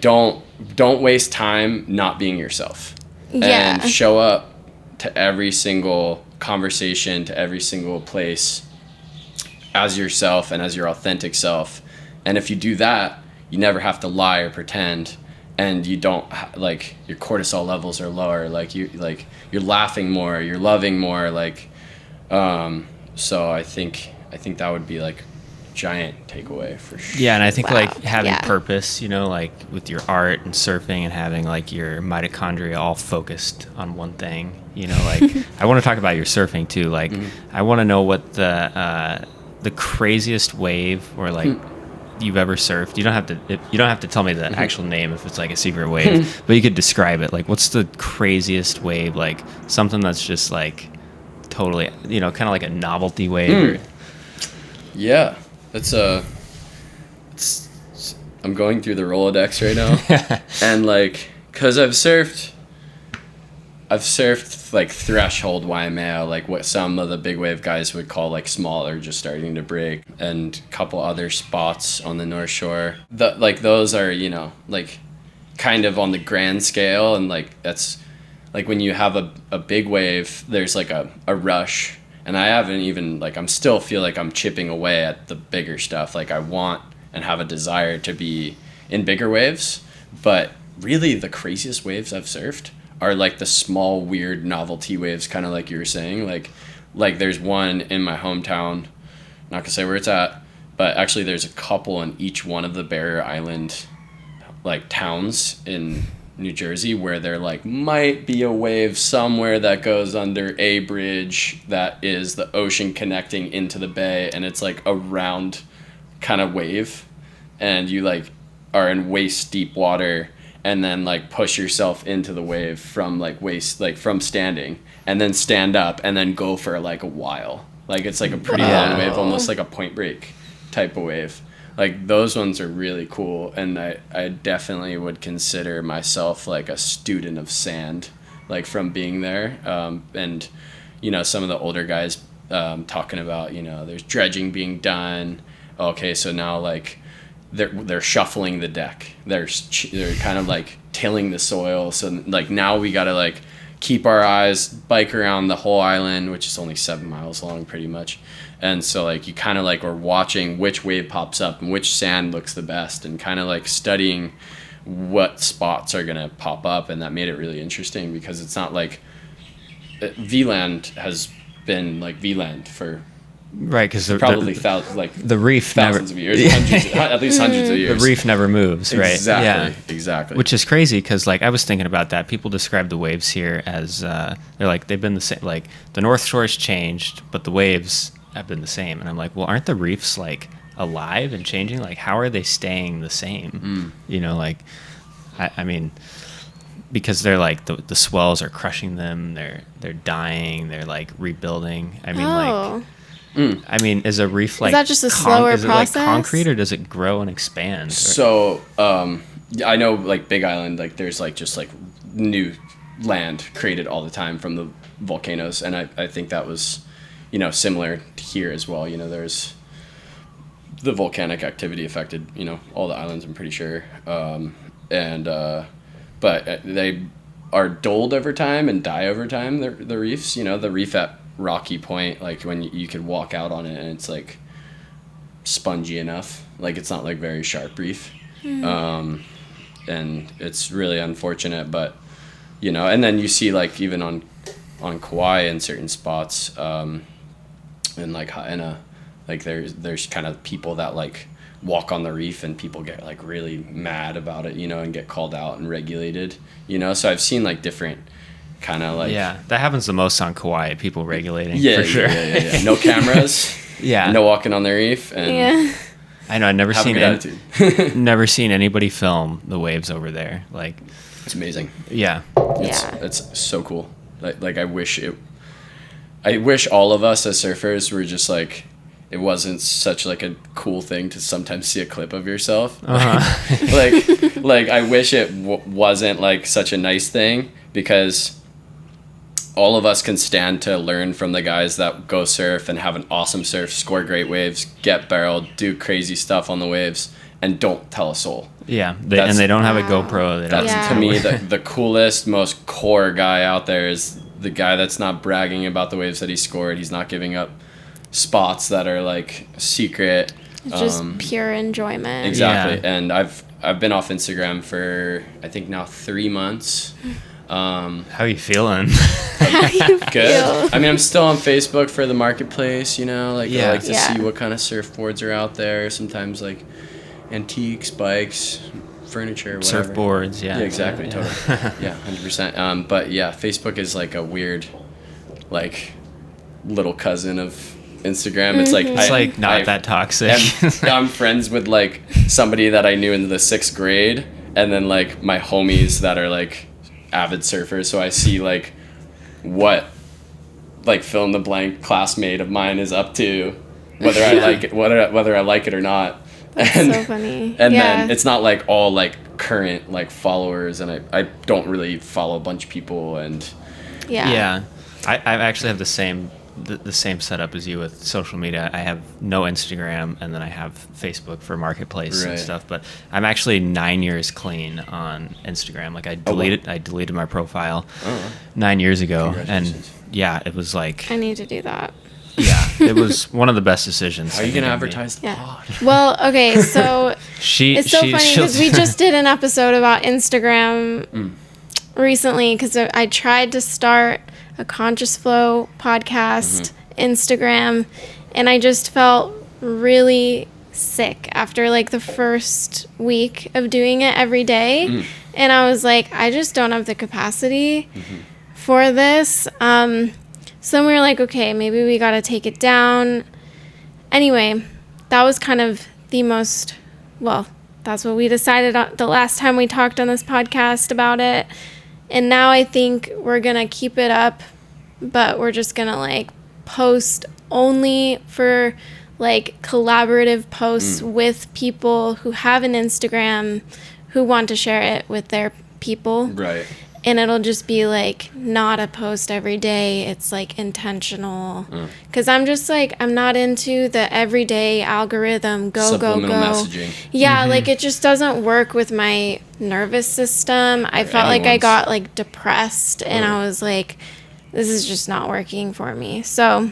don't waste time not being yourself. And show up to every single conversation, to every single place as yourself and as your authentic self. And if you do that, you never have to lie or pretend, and you don't like your cortisol levels are lower, like you're laughing more, you're loving more, like so I think that would be like giant takeaway for sure. Yeah, and I think like having purpose, you know, like with your art and surfing, and having like your mitochondria all focused on one thing, you know, like I want to talk about your surfing too. Like I want to know what the craziest wave or like you've ever surfed. You don't have to tell me the actual name if it's like a secret wave, but you could describe it. Like what's the craziest wave, like something that's just like totally, you know, kind of like a novelty wave. Yeah. I'm going through the Rolodex right now. And like, cause I've surfed like threshold Waimea, like what some of the big wave guys would call like smaller, just starting to break, and a couple other spots on the North Shore. Like those are, you know, like kind of on the grand scale, and like that's like when you have a big wave, there's like a rush. And I haven't even, like, I'm still feel like I'm chipping away at the bigger stuff. Like, I want and have a desire to be in bigger waves. But really, the craziest waves I've surfed are, like, the small, weird novelty waves, kind of like you were saying. Like, there's one in my hometown, not going to say where it's at, but actually there's a couple in each one of the Barrier Island, like, towns in New Jersey, where there like might be a wave somewhere that goes under a bridge that is the ocean connecting into the bay, and it's like a round kind of wave and you like are in waist deep water, and then like push yourself into the wave from like waist, like from standing, and then stand up and then go for like a while. Like it's like a pretty long wave, almost like a point break type of wave. Like those ones are really cool, and I definitely would consider myself like a student of sand, like from being there. And you know, some of the older guys talking about, you know, there's dredging being done. Okay, so now like they're shuffling the deck. They're kind of like tilling the soil. So like now we gotta like keep our eyes, bike around the whole island, which is only 7 miles long pretty much. And so like you kind of like are watching which wave pops up and which sand looks the best, and kind of like studying what spots are gonna pop up. And that made it really interesting, because it's not like VLAND has been like VLAND for right, because probably the reef thousands never, of years, at least hundreds of years. The reef never moves, right? Exactly. Which is crazy, because like I was thinking about that. People describe the waves here as they're like they've been the same. Like the North Shore's changed, but the waves have been the same. And I'm like, well, aren't the reefs like alive and changing? Like, how are they staying the same? You know, like I mean, because they're like the swells are crushing them. They're dying. They're like rebuilding. I mean, like. I mean, is a reef like... Is that just a slower process? Is it like concrete, or does it grow and expand? So, I know like Big Island, like there's like just like new land created all the time from the volcanoes. And I think that was, you know, similar here as well. You know, there's the volcanic activity affected, you know, all the islands, I'm pretty sure. But they are dulled over time and die over time, the reefs. You know, the reef at Rocky Point, like when you could walk out on it and it's like spongy enough, like it's not like very sharp reef. And it's really unfortunate, but you know, and then you see like even on Kauai in certain spots, and like Haena, like there's kind of people that like walk on the reef, and people get like really mad about it, you know, and get called out and regulated, you know. So I've seen like different kind of like, yeah, that happens the most on Kauai, people regulating. For sure. Yeah. No cameras. No walking on the reef. And I know, I've never seen never seen anybody film the waves over there. Like it's amazing. It's so cool. Like I wish all of us as surfers were just like, it wasn't such like a cool thing to sometimes see a clip of yourself. Like I wish it wasn't like such a nice thing, because all of us can stand to learn from the guys that go surf and have an awesome surf, score great waves, get barreled, do crazy stuff on the waves, and don't tell a soul. Yeah, and they don't have a GoPro. That's to me the coolest, most core guy out there is the guy that's not bragging about the waves that he scored. He's not giving up spots that are like secret. It's just pure enjoyment. Exactly. And I've been off Instagram for I think now 3 months. How are you feeling? Good. I mean, I'm still on Facebook for the marketplace, you know, like I like to see what kind of surfboards are out there. Sometimes like antiques, bikes, furniture, whatever. Surfboards, Yeah, exactly, totally. 100%. But yeah, Facebook is like a weird, like, little cousin of Instagram. It's like not that toxic. I'm friends with like somebody that I knew in the 6th grade, and then like my homies that are like avid surfers. So I see like what like fill in the blank classmate of mine is up to, whether I like it, whether I like it or not. That's so funny. And then it's not like all like current like followers, and I don't really follow a bunch of people, and I actually have the same setup as you with social media. I have no Instagram, and then I have Facebook for marketplace and stuff. But I'm actually 9 years clean on Instagram. Like I deleted my profile 9 years ago, and it was like I need to do that. Yeah, it was one of the best decisions. How are you gonna advertise the pod? Well, okay, so it's so funny because we just did an episode about Instagram recently, because I tried to start a Conscious Flow podcast Instagram, and I just felt really sick after like the first week of doing it every day, and I was like, I just don't have the capacity for this. So then we were like, okay, maybe we got to take it down. Anyway, that was kind of the most well, that's what we decided on the last time we talked on this podcast about it. And now I think we're going to keep it up, but we're just going to like post only for like collaborative posts with people who have an Instagram who want to share it with their people. Right. And it'll just be like not a post every day. It's like intentional. Because I'm just like, I'm not into the everyday algorithm, go, messaging. Yeah, like it just doesn't work with my nervous system. I felt like I got like depressed and I was like, this is just not working for me. So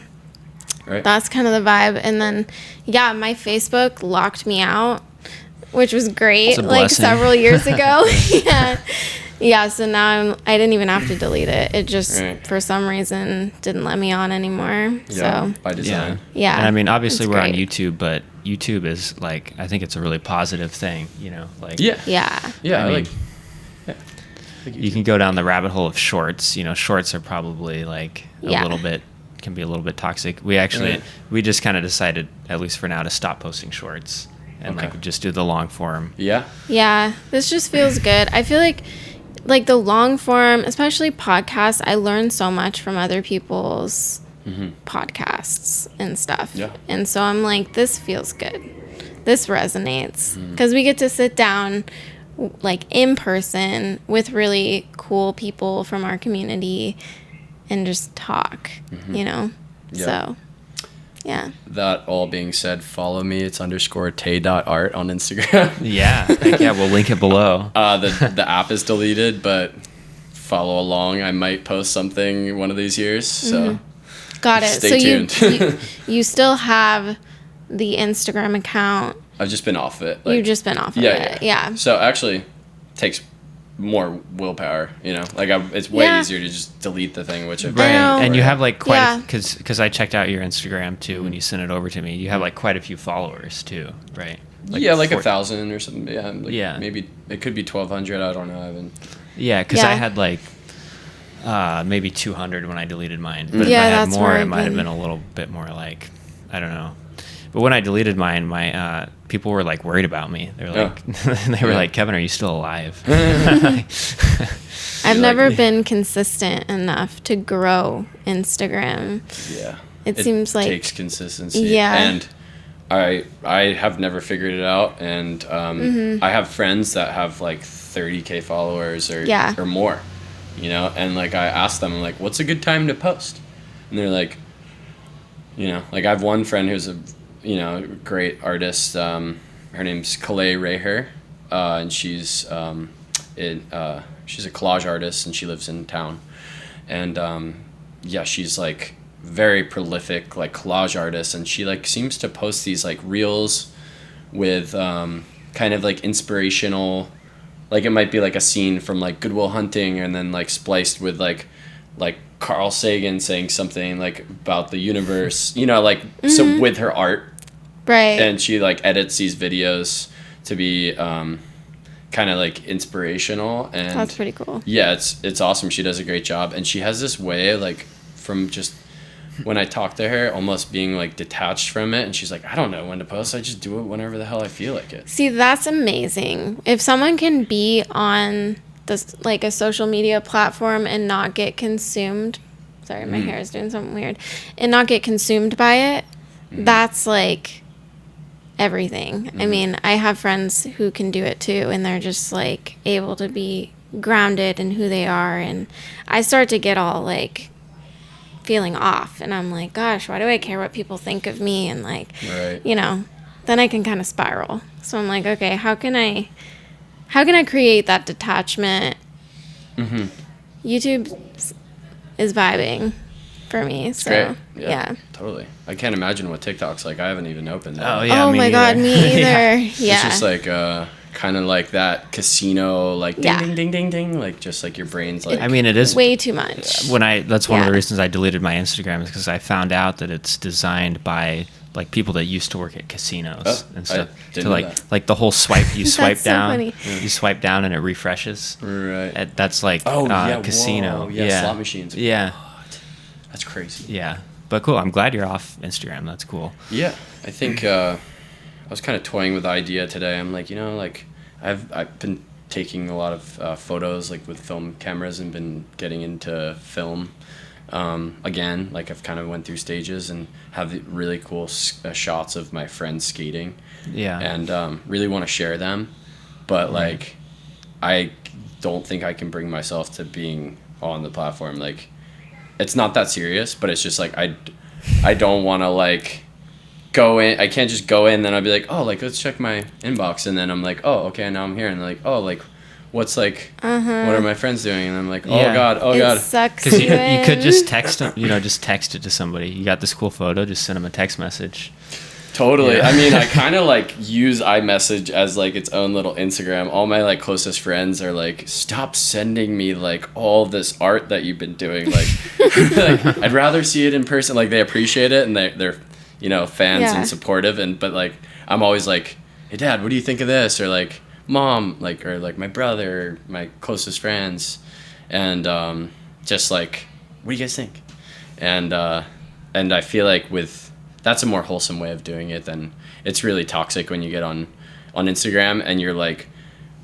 that's kind of the vibe. And then, yeah, my Facebook locked me out, which was great like several years ago. Yeah, so now I didn't even have to delete it. It just, for some reason, didn't let me on anymore. Yeah, so by design. Yeah. And I mean, obviously we're on YouTube, but YouTube is like, I think it's a really positive thing, you know? Like, Yeah. I mean, you can go down the rabbit hole of shorts. You know, shorts are probably like can be a little bit toxic. We actually, we just kind of decided, at least for now, to stop posting shorts and like just do the long form. Yeah, this just feels good. I feel like the long form, especially podcasts, I learn so much from other people's podcasts and stuff. Yeah. And so I'm like, this feels good. This resonates. Because we get to sit down like in person with really cool people from our community and just talk, you know? Yeah. So, yeah. That all being said, follow me. It's _tay.art on Instagram. Yeah, we'll link it below. The app is deleted, but follow along. I might post something one of these years. So got it. Stay tuned. You still have the Instagram account. I've just been off of it. You've just been off of it. Yeah. So actually, takes more willpower, you know, like it's way easier to just delete the thing, which and you have like quite because I checked out your Instagram too when you sent it over to me. You have like quite a few followers too, right? Like like 1,000 or something. Maybe it could be 1,200. I don't know. I haven't. Yeah, because I had like maybe 200 when I deleted mine, but if I had more, it might have been a little bit more like, I don't know. But when I deleted mine, my people were like worried about me. They were like, like, Kevin, are you still alive? I've never been consistent enough to grow Instagram. Yeah, it seems like takes consistency. Yeah, and I have never figured it out. And I have friends that have like 30K followers or more, you know. And like I asked them, like, what's a good time to post? And they're like, you know, like I have one friend who's a great artist. Her name's Kalei Reher, and she's a collage artist, and she lives in town. And she's like very prolific, like collage artist, and she like seems to post these like reels with kind of like inspirational, like it might be like a scene from like Good Will Hunting, and then like spliced with like Carl Sagan saying something like about the universe, you know, like so with her art. Right. And she like edits these videos to be kind of like inspirational, and that's pretty cool. Yeah, it's awesome. She does a great job, and she has this way like from just when I talk to her almost being like detached from it, and she's like, I don't know when to post, I just do it whenever the hell I feel like it. See, that's amazing. If someone can be on this like a social media platform and not get consumed, sorry, my hair is doing something weird, and not get consumed by it, that's like everything. I mean, I have friends who can do it too, and they're just like able to be grounded in who they are, and I start to get all like feeling off, and I'm like, gosh, why do I care what people think of me? And like, you know, then I can kind of spiral. So I'm like, okay, how can I create that detachment? YouTube is vibing for me. So yeah, totally. I can't imagine what TikTok's like. I haven't even opened it. Oh my god, me either. Yeah. It's just like kind of like that casino, like ding ding ding ding ding, like just like your brain's like. I mean, it is way too much. That's one of the reasons I deleted my Instagram, is because I found out that it's designed by like people that used to work at casinos and stuff. To like the whole swipe, you swipe down, you swipe down and it refreshes. Right. That's like casino. Whoa. Yeah, slot machines. Yeah. God. That's crazy. Yeah. But cool. I'm glad you're off Instagram. That's cool. Yeah. I think was kind of toying with the idea today. I'm like, like I've been taking a lot of photos like with film cameras and been getting into film again. Like I've kind of went through stages and have the really cool shots of my friends skating. Yeah. And really want to share them, but like I don't think I can bring myself to being on the platform. Like it's not that serious, but it's just like I don't want to like go in. I can't just go in, then I'll be like, oh, like let's check my inbox, and then I'm like, oh, okay, now I'm here, and they're like, oh, like what's like what are my friends doing? And I'm like, oh god, it sucks because you could just text them, just text it to somebody. You got this cool photo, just send them a text message. Totally. Yeah. I mean, I kind of like use iMessage as like its own little Instagram. All my like closest friends are like, stop sending me like all this art that you've been doing. Like, like I'd rather see it in person. Like they appreciate it and they're fans and supportive. But like I'm always like, hey dad, what do you think of this? Or like mom, like or like my brother, or my closest friends, and just like, what do you guys think? And I feel like that's a more wholesome way of doing it than it's really toxic when you get on Instagram and you're like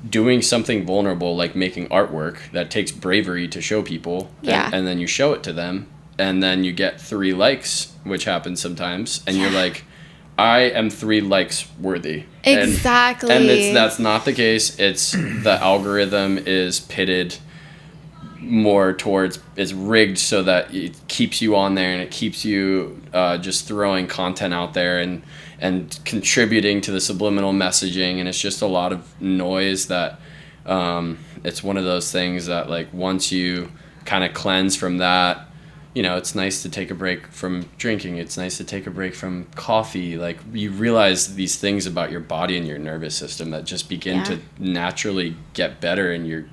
doing something vulnerable, like making artwork that takes bravery to show people. And then you show it to them and then you get 3 likes, which happens sometimes. And you're like, I am 3 likes worthy. Exactly. And that's not the case. It's the algorithm is pitted more towards, it's rigged so that it keeps you on there and it keeps you just throwing content out there and contributing to the subliminal messaging, and it's just a lot of noise that it's one of those things that like once you kind of cleanse from that, it's nice to take a break from drinking, it's nice to take a break from coffee. Like you realize these things about your body and your nervous system that just begin to naturally get better, and you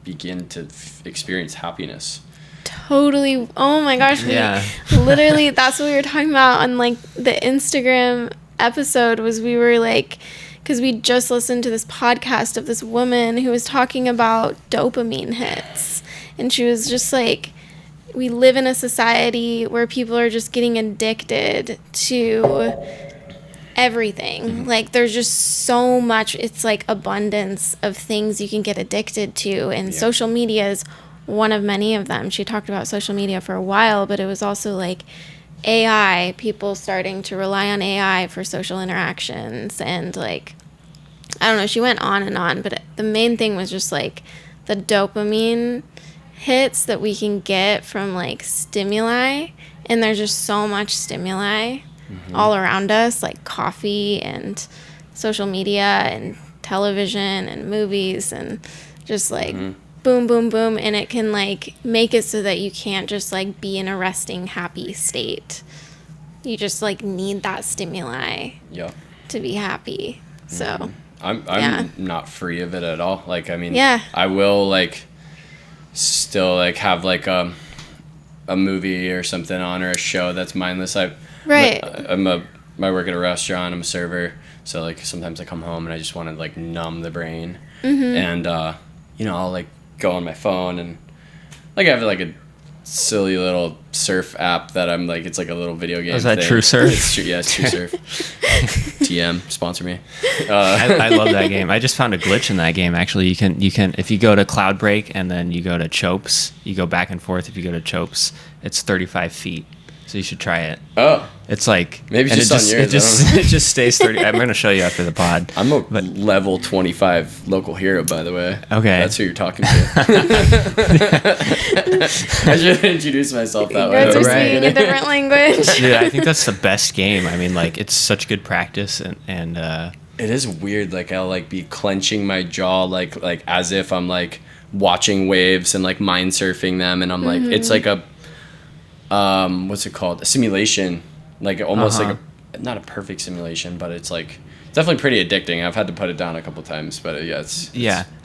begin to experience happiness. Totally. Oh my gosh. Yeah. Literally, that's what we were talking about on like the Instagram episode, was we were like, because we just listened to this podcast of this woman who was talking about dopamine hits. And she was just like, we live in a society where people are just getting addicted to everything. Like there's just so much, it's like abundance of things you can get addicted to, and social media is one of many of them. She talked about social media for a while, but it was also like AI, people starting to rely on AI for social interactions, and like I don't know, she went on and on, but the main thing was just like the dopamine hits that we can get from like stimuli, and there's just so much stimuli all around us, like coffee and social media and television and movies, and just like boom, boom, boom. And it can like make it so that you can't just like be in a resting, happy state. You just like need that stimuli to be happy. So I'm not free of it at all. Like, I mean, I will like still like have like a movie or something on, or a show that's mindless. I work at a restaurant. I'm a server, so like sometimes I come home and I just want to like numb the brain, and I'll like go on my phone, and like I have like a silly little surf app that I'm like, it's like a little video game. Is that thing. True Surf? It's True Surf. TM, sponsor me. I love that game. I just found a glitch in that game. Actually, you can if you go to Cloud Break and then you go to Chopes, you go back and forth. If you go to Chopes, it's 35 feet. So you should try it. Oh. It's like... Maybe it's just on yours. It just stays 30... I'm going to show you after the pod. I'm a level 25 local hero, by the way. Okay. That's who you're talking to. I should introduce myself that way. You guys are speaking a different language. Yeah, I think that's the best game. I mean, like, it's such good practice, and it is weird. Like, I'll, like, be clenching my jaw, like as if I'm, like, watching waves and, like, mind surfing them. And I'm, like... It's, like, a... what's it called? A simulation, like almost like not a perfect simulation, but it's like definitely pretty addicting. I've had to put it down a couple times, but it's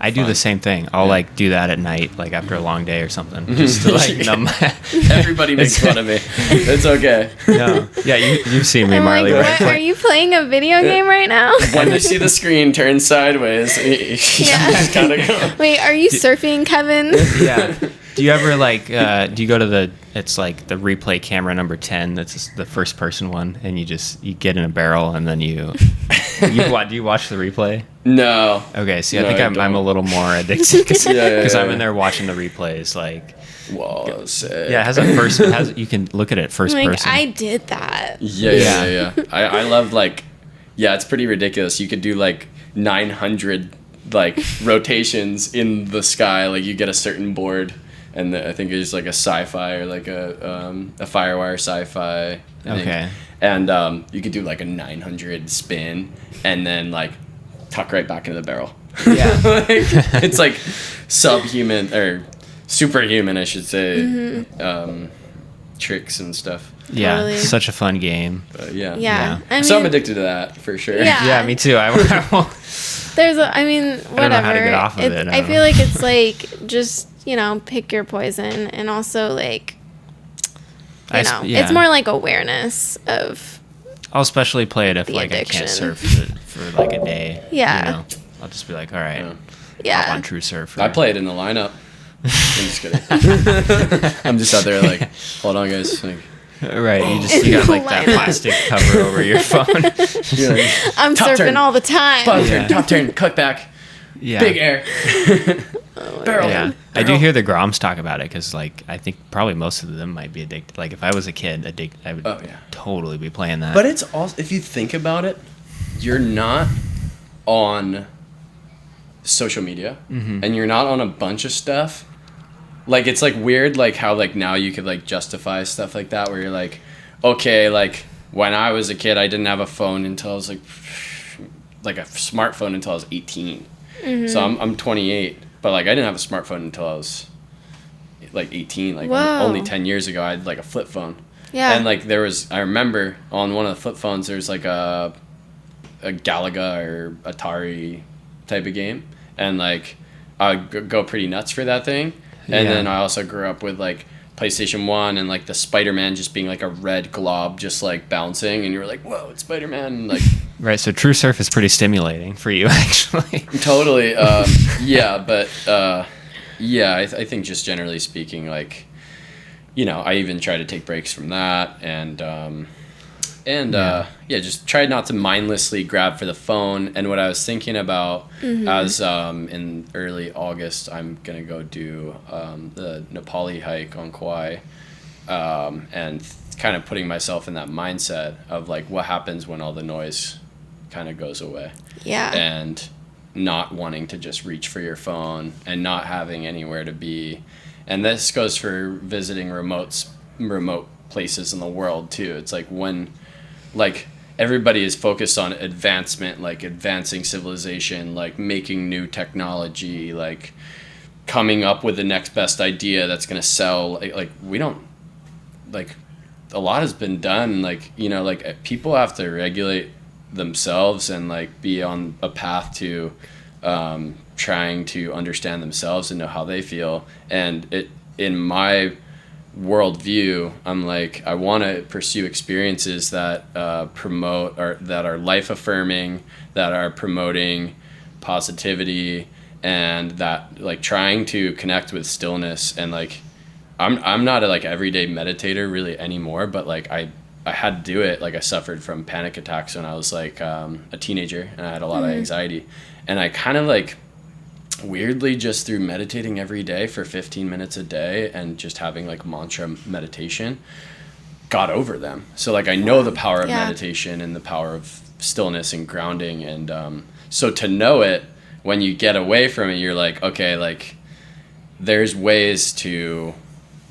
I do the same thing. I'll like do that at night, like after a long day or something, just to like numb. Everybody makes fun of me. It's okay. No, yeah, you've seen me, I'm Marley. like, what? Are you playing a video game right now? When you see the screen turn sideways, you just gotta go. Wait, are you surfing, Kevin? Yeah. Do you ever like? Do you go to the? It's like the replay camera number 10. That's the first person one, and you get in a barrel and then you. Do you watch the replay? No. Okay, see, I think I'm a little more addicted because I'm in there watching the replays. Like, whoa, sick. Yeah, it has a first. You can look at it first person. I did that. Yeah. I love like, yeah, it's pretty ridiculous. You could do like 900 like rotations in the sky. Like you get a certain board, and I think it's like a sci-fi or like a Firewire sci-fi. Okay. And you could do like a 900 spin and then like tuck right back into the barrel. Yeah. It's like subhuman or superhuman, I should say, tricks and stuff. Yeah, Totally. such a fun game. Yeah. I mean, so I'm addicted to that for sure. Yeah, me too. I won't. Whatever. I don't know how to get off of it. I feel like it's like just, pick your poison, and also like, it's more like awareness of. I'll especially play it if like addiction. I can't surf for like a day. Yeah. I'll just be like, all right, Yeah. on True Surfer. I play it in the lineup. I'm just kidding. I'm just out there like, hold on, guys. Like, right, you got like that plastic cover over your phone. I'm top surfing turn. all the time. Top turn, cut back, big air, barrel. Yeah, I do hear the Groms talk about it because, like, I think probably most of them might be addicted. Like, if I was a kid, I would totally be playing that. But it's also, if you think about it, you're not on social media, and you're not on a bunch of stuff. Like, it's like weird, like how like now you could like justify stuff like that, where you're like, okay, like when I was a kid, I didn't have a phone until I was like a smartphone until I was 18. So I'm 28, but like I didn't have a smartphone until I was like 18. Like only 10 years ago, I had like a flip phone. Yeah. And like I remember on one of the flip phones, there's like a Galaga or Atari type of game, and like I'd go pretty nuts for that thing. And then I also grew up with like PlayStation 1 and like the Spider-Man just being like a red glob just like bouncing, and you were like, whoa, it's Spider-Man. Like, right, so True Surf is pretty stimulating for you, actually. Totally. But I think just generally speaking, like, I even try to take breaks from that, and just try not to mindlessly grab for the phone. And what I was thinking about as in early August, I'm gonna go do the Nepali hike on Kauai, and kind of putting myself in that mindset of like what happens when all the noise kind of goes away. Yeah. And not wanting to just reach for your phone and not having anywhere to be. And this goes for visiting remote places in the world too. It's like when like everybody is focused on advancement, like advancing civilization, like making new technology, like coming up with the next best idea that's going to sell. Like we don't, like a lot has been done. Like, like people have to regulate themselves and like be on a path to trying to understand themselves and know how they feel. And in my worldview, I'm like, I want to pursue experiences that promote or that are life affirming, that are promoting positivity, and that like trying to connect with stillness. And like I'm not a like everyday meditator really anymore, but like I had to do it. Like I suffered from panic attacks when I was like a teenager, and I had a lot of anxiety, and I kind of like weirdly just through meditating every day for 15 minutes a day and just having like mantra meditation got over them. So like I know the power of meditation and the power of stillness and grounding, and so to know it when you get away from it, you're like, okay, like there's ways to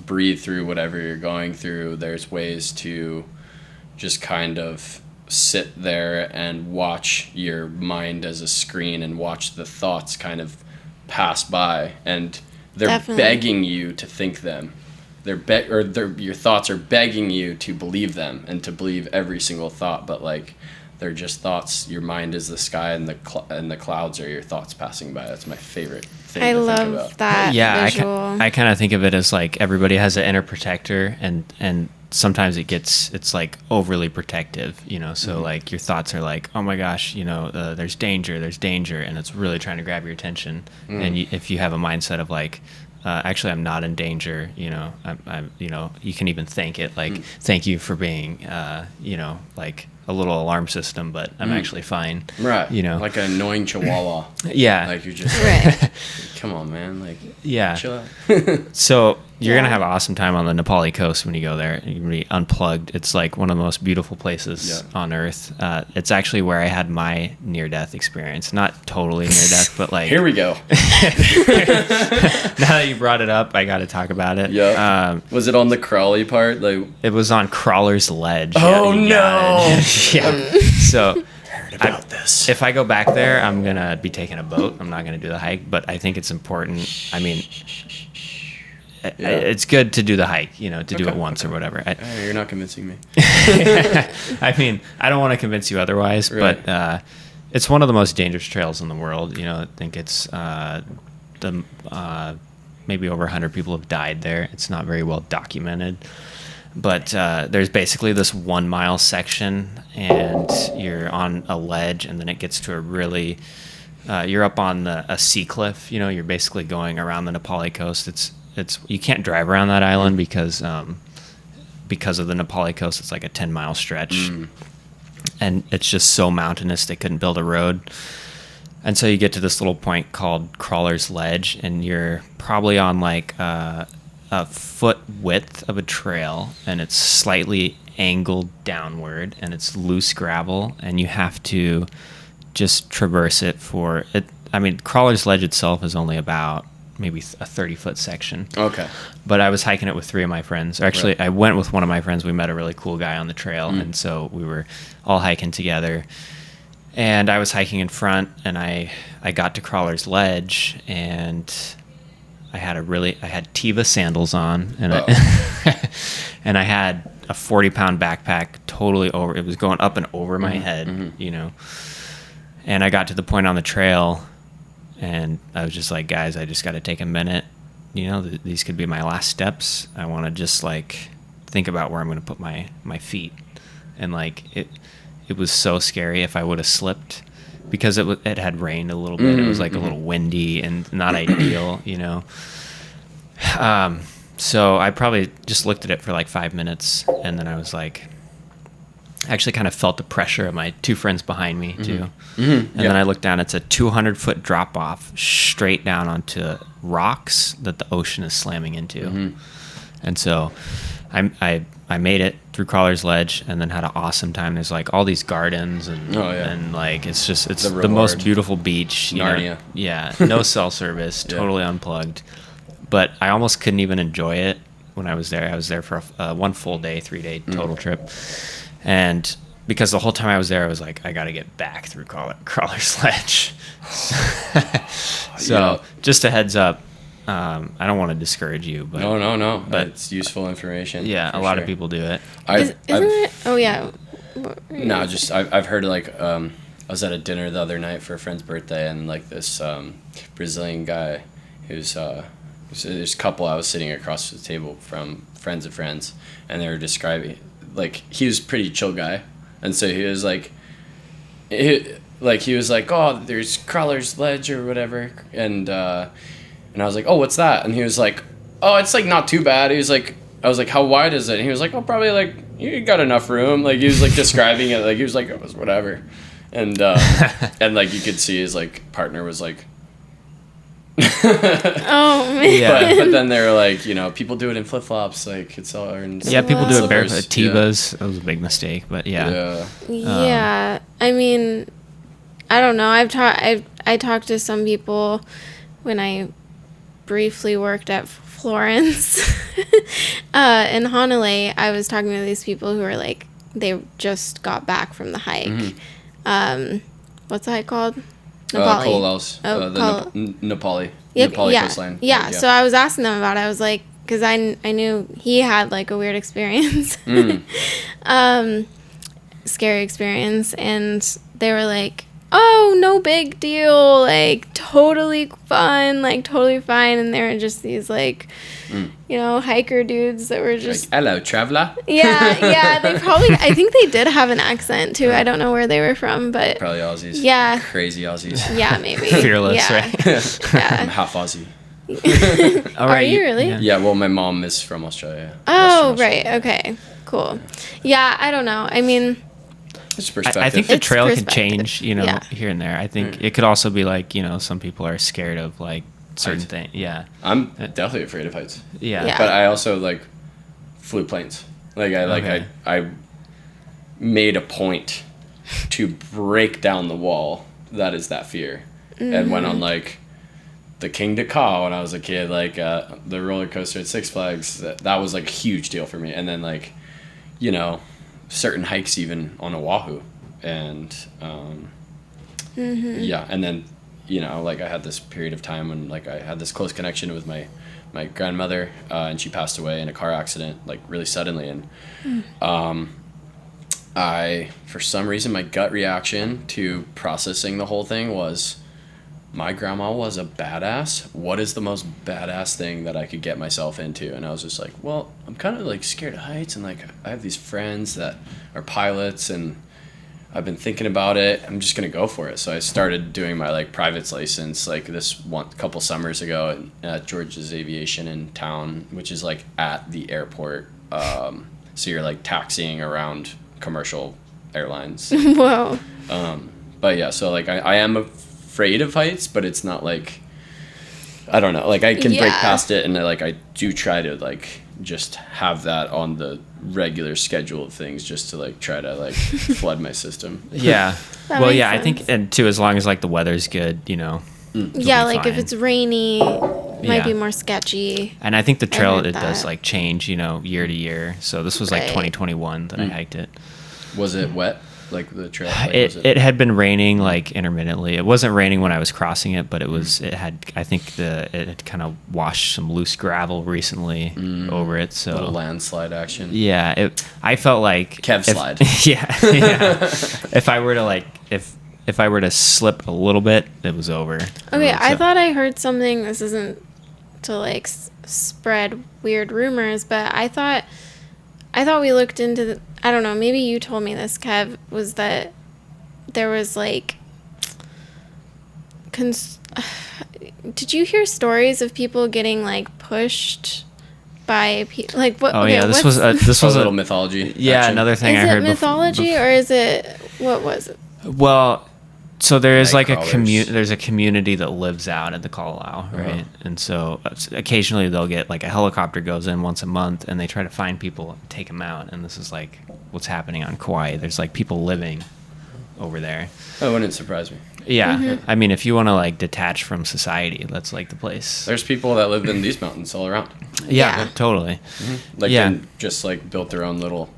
breathe through whatever you're going through. There's ways to just kind of sit there and watch your mind as a screen and watch the thoughts kind of pass by, and they're begging you to think them. Your thoughts are begging you to believe them and to believe every single thought, but like they're just thoughts. Your mind is the sky, and the clouds are your thoughts passing by. That's my favorite thing to think about. Love that visual. I kind of think of it as like everybody has an inner protector, and sometimes it's like overly protective, so like your thoughts are like, oh my gosh, there's danger, and it's really trying to grab your attention. And if you have a mindset of like, actually, I'm not in danger. I'm you can even thank it. Like, thank you for being, like a little alarm system, but I'm actually fine. Right. Like an annoying chihuahua. Yeah. Like you're just Right. come on, man. Like, yeah. chill out. So you're going to have an awesome time on the Nepali coast when you go there. You're going to be unplugged. It's like one of the most beautiful places on earth. It's actually where I had my near-death experience. Not totally near-death, but like... Here we go. Now that you brought it up, I got to talk about it. Yeah. Was it on the crawly part? Like, it was on Crawler's Ledge. Oh, no. Yeah. So... about this. If I go back there, I'm going to be taking a boat. I'm not going to do the hike, but I think it's important. I mean... It's good to do the hike, to do it once or whatever. You're not convincing me. I mean, I don't want to convince you otherwise, right. But it's one of the most dangerous trails in the world. I think it's maybe over 100 people have died there. It's not very well documented. But there's basically this 1 mile section, and you're on a ledge, and then it gets to a really... you're up on a sea cliff. You're basically going around the Nepali coast. It's you can't drive around that island because of the Nepali coast. It's like a 10-mile stretch, and it's just so mountainous they couldn't build a road. And so you get to this little point called Crawler's Ledge, and you're probably on like a foot width of a trail, and it's slightly angled downward, and it's loose gravel, and you have to just traverse it for it. I mean, Crawler's Ledge itself is only about maybe a 30-foot section. Okay. But I was hiking it with 3 of my friends. Actually, right. I went with one of my friends. We met a really cool guy on the trail, and so we were all hiking together. And I was hiking in front, and I got to Crawler's Ledge, and I had Teva sandals on, and and I had a 40-pound backpack totally over. It was going up and over my head, And I got to the point on the trail, and I was just like, guys, I just got to take a minute. These could be my last steps. I want to just like think about where I'm going to put my feet. And like it was so scary if I would have slipped, because it had rained a little bit. It was like a little windy and not ideal, So I probably just looked at it for like 5 minutes, and then I was like, I actually kind of felt the pressure of my 2 friends behind me too. And then I looked down. It's a 200-foot drop off straight down onto rocks that the ocean is slamming into. And so I made it through Crawler's Ledge, and then had an awesome time. There's like all these gardens, and like it's the most beautiful beach. Narnia. Yeah, no cell service, totally unplugged. But I almost couldn't even enjoy it when I was there. I was there for one full day, 3-day total trip. And because the whole time I was there, I was like, I got to get back through Crawler's Ledge. So just a heads up, I don't want to discourage you. But No. But it's useful information. Yeah, a lot of people do it. Isn't it? Oh, yeah. No, just I've heard like I was at a dinner the other night for a friend's birthday, and like this Brazilian guy who's there's a couple I was sitting across the table from, friends of friends, and they were describing, like, he was a pretty chill guy, and so he was like, oh, there's Crawler's Ledge or whatever, and I was like, oh, what's that? And he was like, oh, it's like not too bad. He was like, I was like, how wide is it? And he was like, oh, probably like you got enough room. Like he was like describing it, like he was like, it was whatever, and and like you could see his like partner was like. Oh man! Yeah. But then they were like, people do it in flip flops, like it's all. Yeah, people do it barefoot. Tevas, that was a big mistake, but yeah. Yeah, I mean, I don't know. I talked to some people when I briefly worked at Florence in Honolulu. I was talking to these people who were like, they just got back from the hike. What's the hike called? Nepali. Kolos, Nepali. Yep, Nepali coastline. Yeah, so I was asking them about it. I was like, because I knew he had like a weird experience, scary experience, and they were like, oh, no big deal, like totally fun, like totally fine. And they were just these like, hiker dudes that were just like, hello, traveler. Yeah, they probably, I think they did have an accent too. I don't know where they were from, but probably Aussies. Yeah, crazy Aussies. Yeah, maybe fearless, right? I'm half Aussie. All right, Are you really? Yeah, well, my mom is from Australia. Oh, Western right. Australia. Okay. Cool. Yeah, I don't know. I mean, It's perspective. I think the It's trail can perspective. change, Yeah. here and there. I think it could also be like, some people are scared of like certain Heights. things. Yeah. I'm definitely afraid of heights. Yeah. Yeah. But I also like flew planes. Okay. I made a point to break down the wall that is that fear, and went on like the King to Ka when I was a kid, like the roller coaster at Six Flags. That was like a huge deal for me. And then like, certain hikes even on Oahu, and yeah, and then like I had this period of time when like I had this close connection with my grandmother, and she passed away in a car accident like really suddenly, and I, for some reason, my gut reaction to processing the whole thing was, my grandma was a badass. What is the most badass thing that I could get myself into? And I was just like, well, I'm kind of like scared of heights, and like I have these friends that are pilots, and I've been thinking about it. I'm just gonna go for it. So I started doing my like private's license like this couple summers ago at George's Aviation in town, which is like at the airport. So you're like taxiing around commercial airlines. whoa. But yeah, so like I am afraid of heights, but it's not like, I don't know, like I can break Yeah. past it, and I do try to like just have that on the regular schedule of things, just to like try to like flood my system. Yeah. That Well, makes yeah, I think, sense. and too, as long as like the weather's good, it'll Yeah, be like if fine. it's rainy, it might Yeah. be more sketchy. And I think the trail, heard it does that. like change, year to year. So this was like Right. 2021 that I hiked it. Was it wet? Like the trail? Like, was It had been raining like intermittently. It wasn't raining when I was crossing it, but it had, I think it had kind of washed some loose gravel recently over it. So little landslide action. yeah, I felt like Kev slide. Yeah. If I were to slip a little bit, it was over. Okay, I So- thought I heard something. This isn't to like spread weird rumors, but I thought we looked into the, I don't know, maybe you told me this, Kev, was that there was like did you hear stories of people getting like pushed by people, like what? Oh okay, yeah, this what's- was A a little mythology. yeah, action. another thing is I heard. it mythology or is it, what was it? Well, so there is like Nightcrawlers. there's a community that lives out at the Kala'au, right? And so occasionally they'll get like a helicopter goes in once a month, and they try to find people and take them out. And this is like what's happening on Kauai. There's like people living over there. That wouldn't surprise me. Yeah, I mean, if you want to like detach from society, that's like the place. There's people that live in these mountains all around. Yeah. Totally. Like, Yeah. and just like built their own little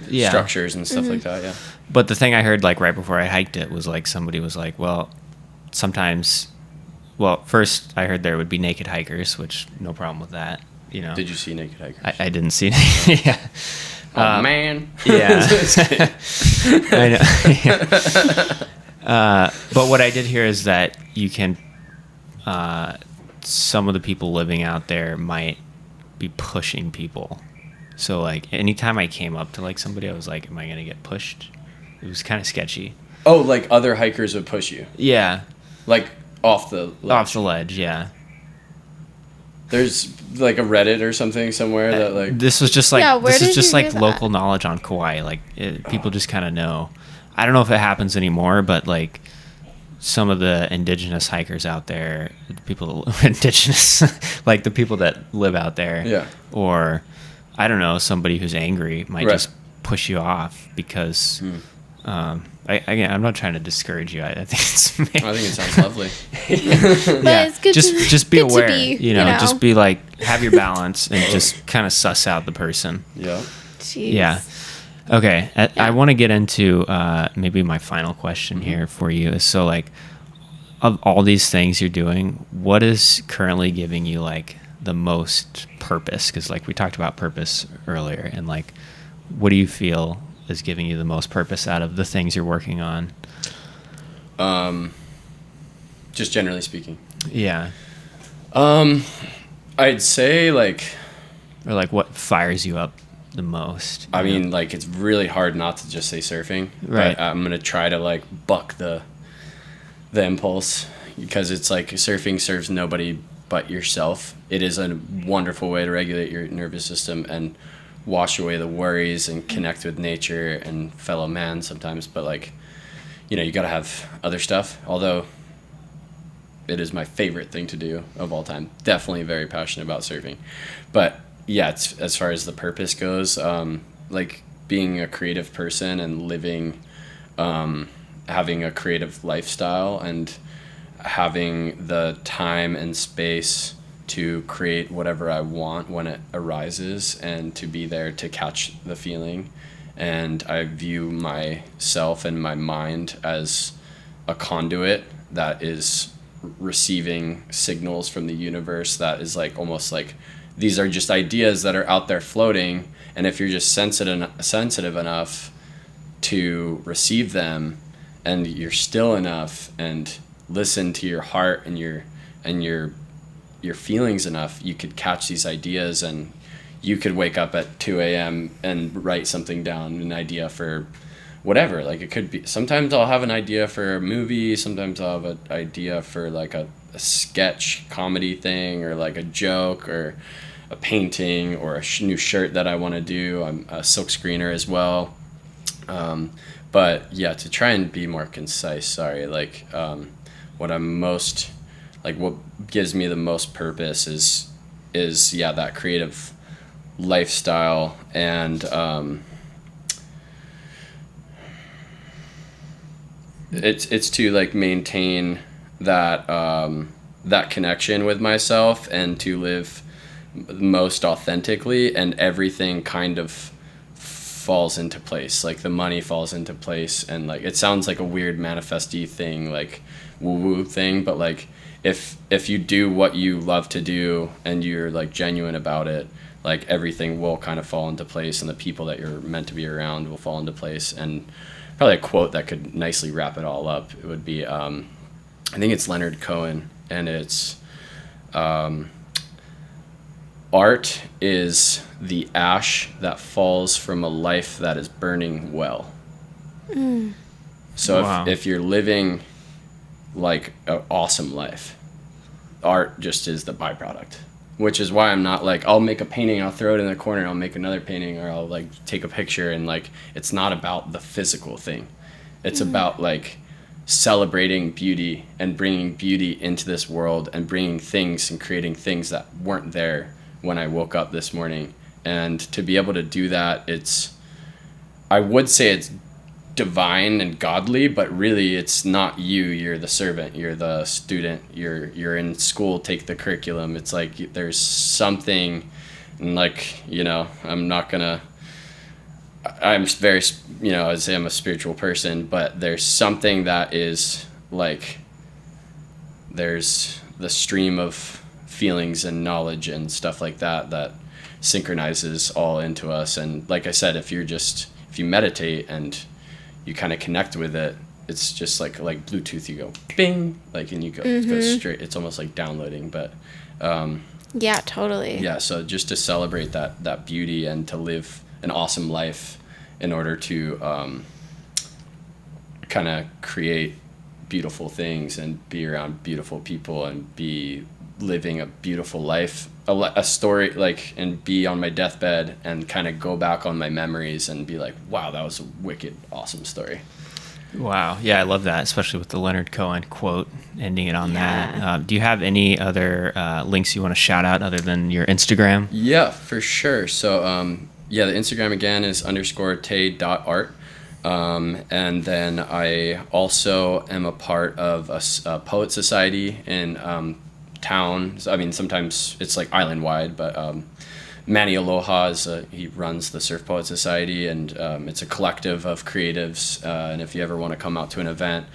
Yeah. structures and stuff like that. Yeah. But the thing I heard like right before I hiked it was like somebody was like, well, sometimes, well, first I heard there would be naked hikers, which no problem with that. Did you see naked hikers? I didn't see. Yeah. Oh man. Yeah. I know. But what I did hear is that you can, some of the people living out there might be pushing people. So like anytime I came up to like somebody, I was like, am I going to get pushed? It was kind of sketchy. Oh, like other hikers would push you, Yeah. like off the ledge. Off the ledge. Yeah. There's like a Reddit or something somewhere that like. This was just like, Yeah, where this is did just you hear like that? local knowledge on Kauai. Like people just kind of know. I don't know if it happens anymore, but like some of the indigenous hikers out there, the people indigenous, like the people that live out there, Yeah. or I don't know, somebody who's angry might Right. just push you off because. Again, I'm not trying to discourage you. I think it's. I think it sounds lovely. But it's good just be good to aware. be, Just be like, have your balance and just kind of suss out the person. Yeah. Jeez. Yeah. Okay. I want to get into maybe my final question here for you is, so like, of all these things you're doing, what is currently giving you like the most purpose? Because like we talked about purpose earlier, and like, what do you feel is giving you the most purpose out of the things you're working on? Just generally speaking. Yeah. I'd say like. Or like what fires you up the most? I mean, like, it's really hard not to just say surfing. Right. But I'm gonna try to like buck the impulse, because it's like surfing serves nobody but yourself. It is a wonderful way to regulate your nervous system and wash away the worries and connect with nature and fellow man sometimes. But like, you know, you got to have other stuff. Although it is my favorite thing to do of all time. Definitely very passionate about surfing. But yeah, it's, as far as the purpose goes, like being a creative person and living, having a creative lifestyle and having the time and space to create whatever I want when it arises and to be there to catch the feeling. And I view myself and my mind as a conduit that is receiving signals from the universe, that is like almost like these are just ideas that are out there floating, and if you're just sensitive enough to receive them and you're still enough and listen to your heart and your feelings enough, you could catch these ideas, and you could wake up at 2 a.m. and write something down, an idea for whatever. Like it could be, sometimes I'll have an idea for a movie, sometimes I'll have an idea for like a sketch comedy thing, or like a joke, or a painting, or a new shirt that I want to do. I'm a silk screener as well. But yeah, to try and be more concise, like what I'm most, like what gives me the most purpose is yeah, that creative lifestyle. And it's to like maintain that that connection with myself and to live most authentically, and everything kind of falls into place. Like the money falls into place, and like it sounds like a weird manifesty thing, like woo-woo thing, but like if you do what you love to do and you're like genuine about it, like everything will kind of fall into place, and the people that you're meant to be around will fall into place. And probably a quote that could nicely wrap it all up, it would be I think it's Leonard Cohen, and it's art is the ash that falls from a life that is burning well. So wow. if you're living like an awesome life, art just is the byproduct, which is why I'm not like, I'll make a painting, I'll throw it in the corner, I'll make another painting, or I'll like take a picture, and like it's not about the physical thing. It's about like celebrating beauty and bringing beauty into this world, and bringing things and creating things that weren't there when I woke up this morning. And to be able to do that, I would say it's divine and godly, but really it's not you. You're the servant, you're the student, you're in school, take the curriculum. It's like there's something, like, you know, I'm very, you know, I'd say I'm a spiritual person, but there's something that is like, there's the stream of feelings and knowledge and stuff like that synchronizes all into us. And like I said, if you meditate and you kind of connect with it, it's just like Bluetooth, you go bing, like, and you go, it goes straight. It's almost like downloading, but yeah, totally. Yeah, so just to celebrate that beauty and to live an awesome life in order to kind of create beautiful things and be around beautiful people and be living a beautiful life, a story, like, and be on my deathbed and kind of go back on my memories and be like, wow, that was a wicked awesome story. Wow. Yeah, I love that, especially with the Leonard Cohen quote, ending it on that. Do you have any other links you want to shout out other than your Instagram? Yeah, for sure. So yeah, the Instagram again is _tay.art. And then I also am a part of a poet society in town. I mean, sometimes it's like island wide, but Manny Aloha he runs the Surf Poet Society, and it's a collective of creatives. And if you ever want to come out to an event,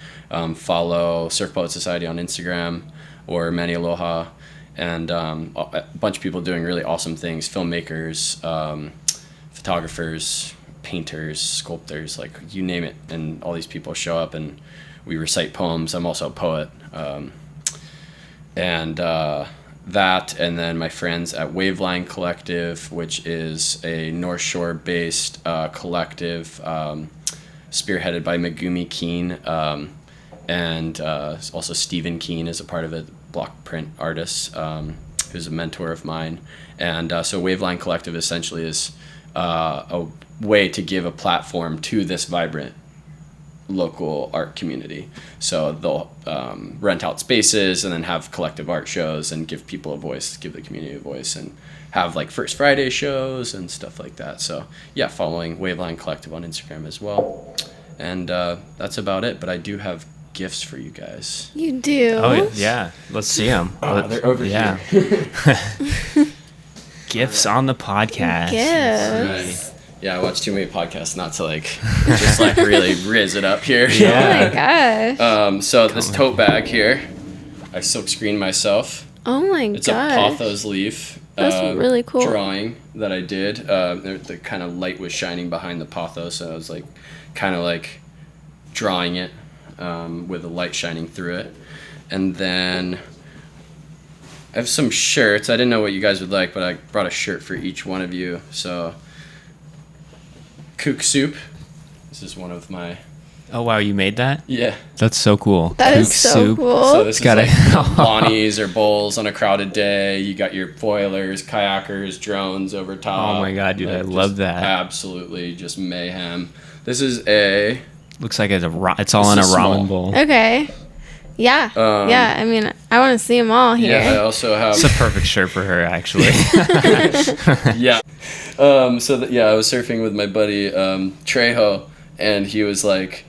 follow Surf Poet Society on Instagram or Manny Aloha, and a bunch of people doing really awesome things: filmmakers, photographers, painters, sculptors, like you name it. And all these people show up, and we recite poems. I'm also a poet. That, and then my friends at Waveline Collective, which is a North Shore based collective spearheaded by Megumi Keen, and also Stephen Keen is a part of it. block print artist who's a mentor of mine. And so Waveline Collective essentially is a way to give a platform to this vibrant local art community. So they'll rent out spaces and then have collective art shows and give people a voice, give the community a voice, and have like First Friday shows and stuff like that. So yeah, following Waveline Collective on Instagram as well. And that's about it. But I do have gifts for you guys. You do? Oh, yeah. Let's see them. They're over here. Gifts on the podcast. Gifts. Right. Yeah, I watch too many podcasts not to like just like really rizz it up here. Yeah. Oh my gosh. So this tote bag here, I silk screened myself. Oh my It's gosh. a pothos leaf. That's really cool. Drawing that I did. The kind of light was shining behind the pothos, so I was like kind of like drawing it with the light shining through it. And then I have some shirts. I didn't know what you guys would like, but I brought a shirt for each one of you. So Kook Soup. This is one of my... Oh, wow. You made that? Yeah. That's so cool. That is Kook so soup. cool. So this Got is it. like Bonnies or bowls on a crowded day. You got your foilers, kayakers, drones over top. Oh my God, dude. I Like, love just that. Absolutely. Just mayhem. This is a... Looks like it's it's all in a This is ramen small. bowl. Okay. Yeah. Yeah. I mean, I want to see them all here. Yeah, I also have... It's a perfect shirt for her, actually. Yeah. I was surfing with my buddy Trejo, and he was like,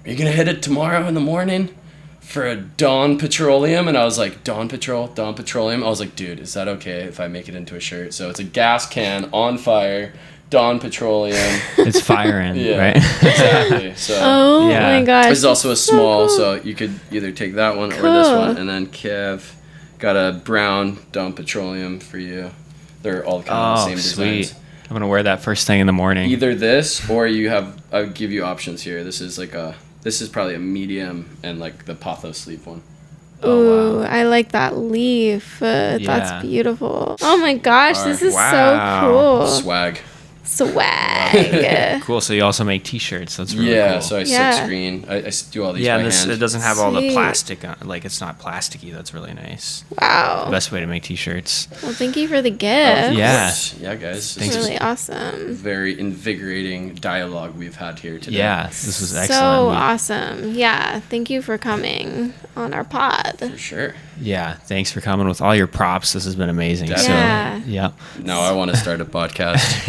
"Are you gonna hit it tomorrow in the morning for a Dawn Petroleum?" And I was like, Dawn Petroleum. I was like, dude, is that okay if I make it into a shirt? So it's a gas can on fire, Dawn Petroleum. It's firing, Yeah, right? exactly. So Oh Yeah. my gosh. this is also a so small, cool. so you could either take that one or this Cool. one. And then Kev got a brown Dawn Petroleum for you. They're all kind of the Oh, same sweet. designs. I'm going to wear that first thing in the morning. Either this or I'll give you options here. This is probably a medium and like the pothos sleeve one. Ooh, I like that leaf. Yeah. That's beautiful. Oh my gosh, this is Wow. so cool. Swag. Swag. Cool. So you also make T-shirts. That's really Yeah, cool. so I Yeah. silk screen. I do all these Yeah, by and hand. it doesn't have all the Sweet. plastic on, like it's not plasticky. That's really nice. The Wow. best way to make T-shirts. Well, thank you for the gift. Yeah. Yeah, guys. It's This is really awesome. very invigorating dialogue we've had here today. Yeah, this was excellent. So We- awesome. Yeah. Thank you for coming on our pod. For sure. Yeah, thanks for coming with all your props. This has been amazing. Yeah. So, yeah. Now I want to start a podcast.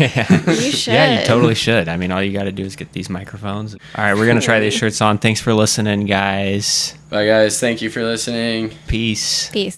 You should. Yeah, you totally should. I mean, all you got to do is get these microphones. All right, we're going to try these shirts on. Thanks for listening, guys. Bye, guys. Thank you for listening. Peace. Peace.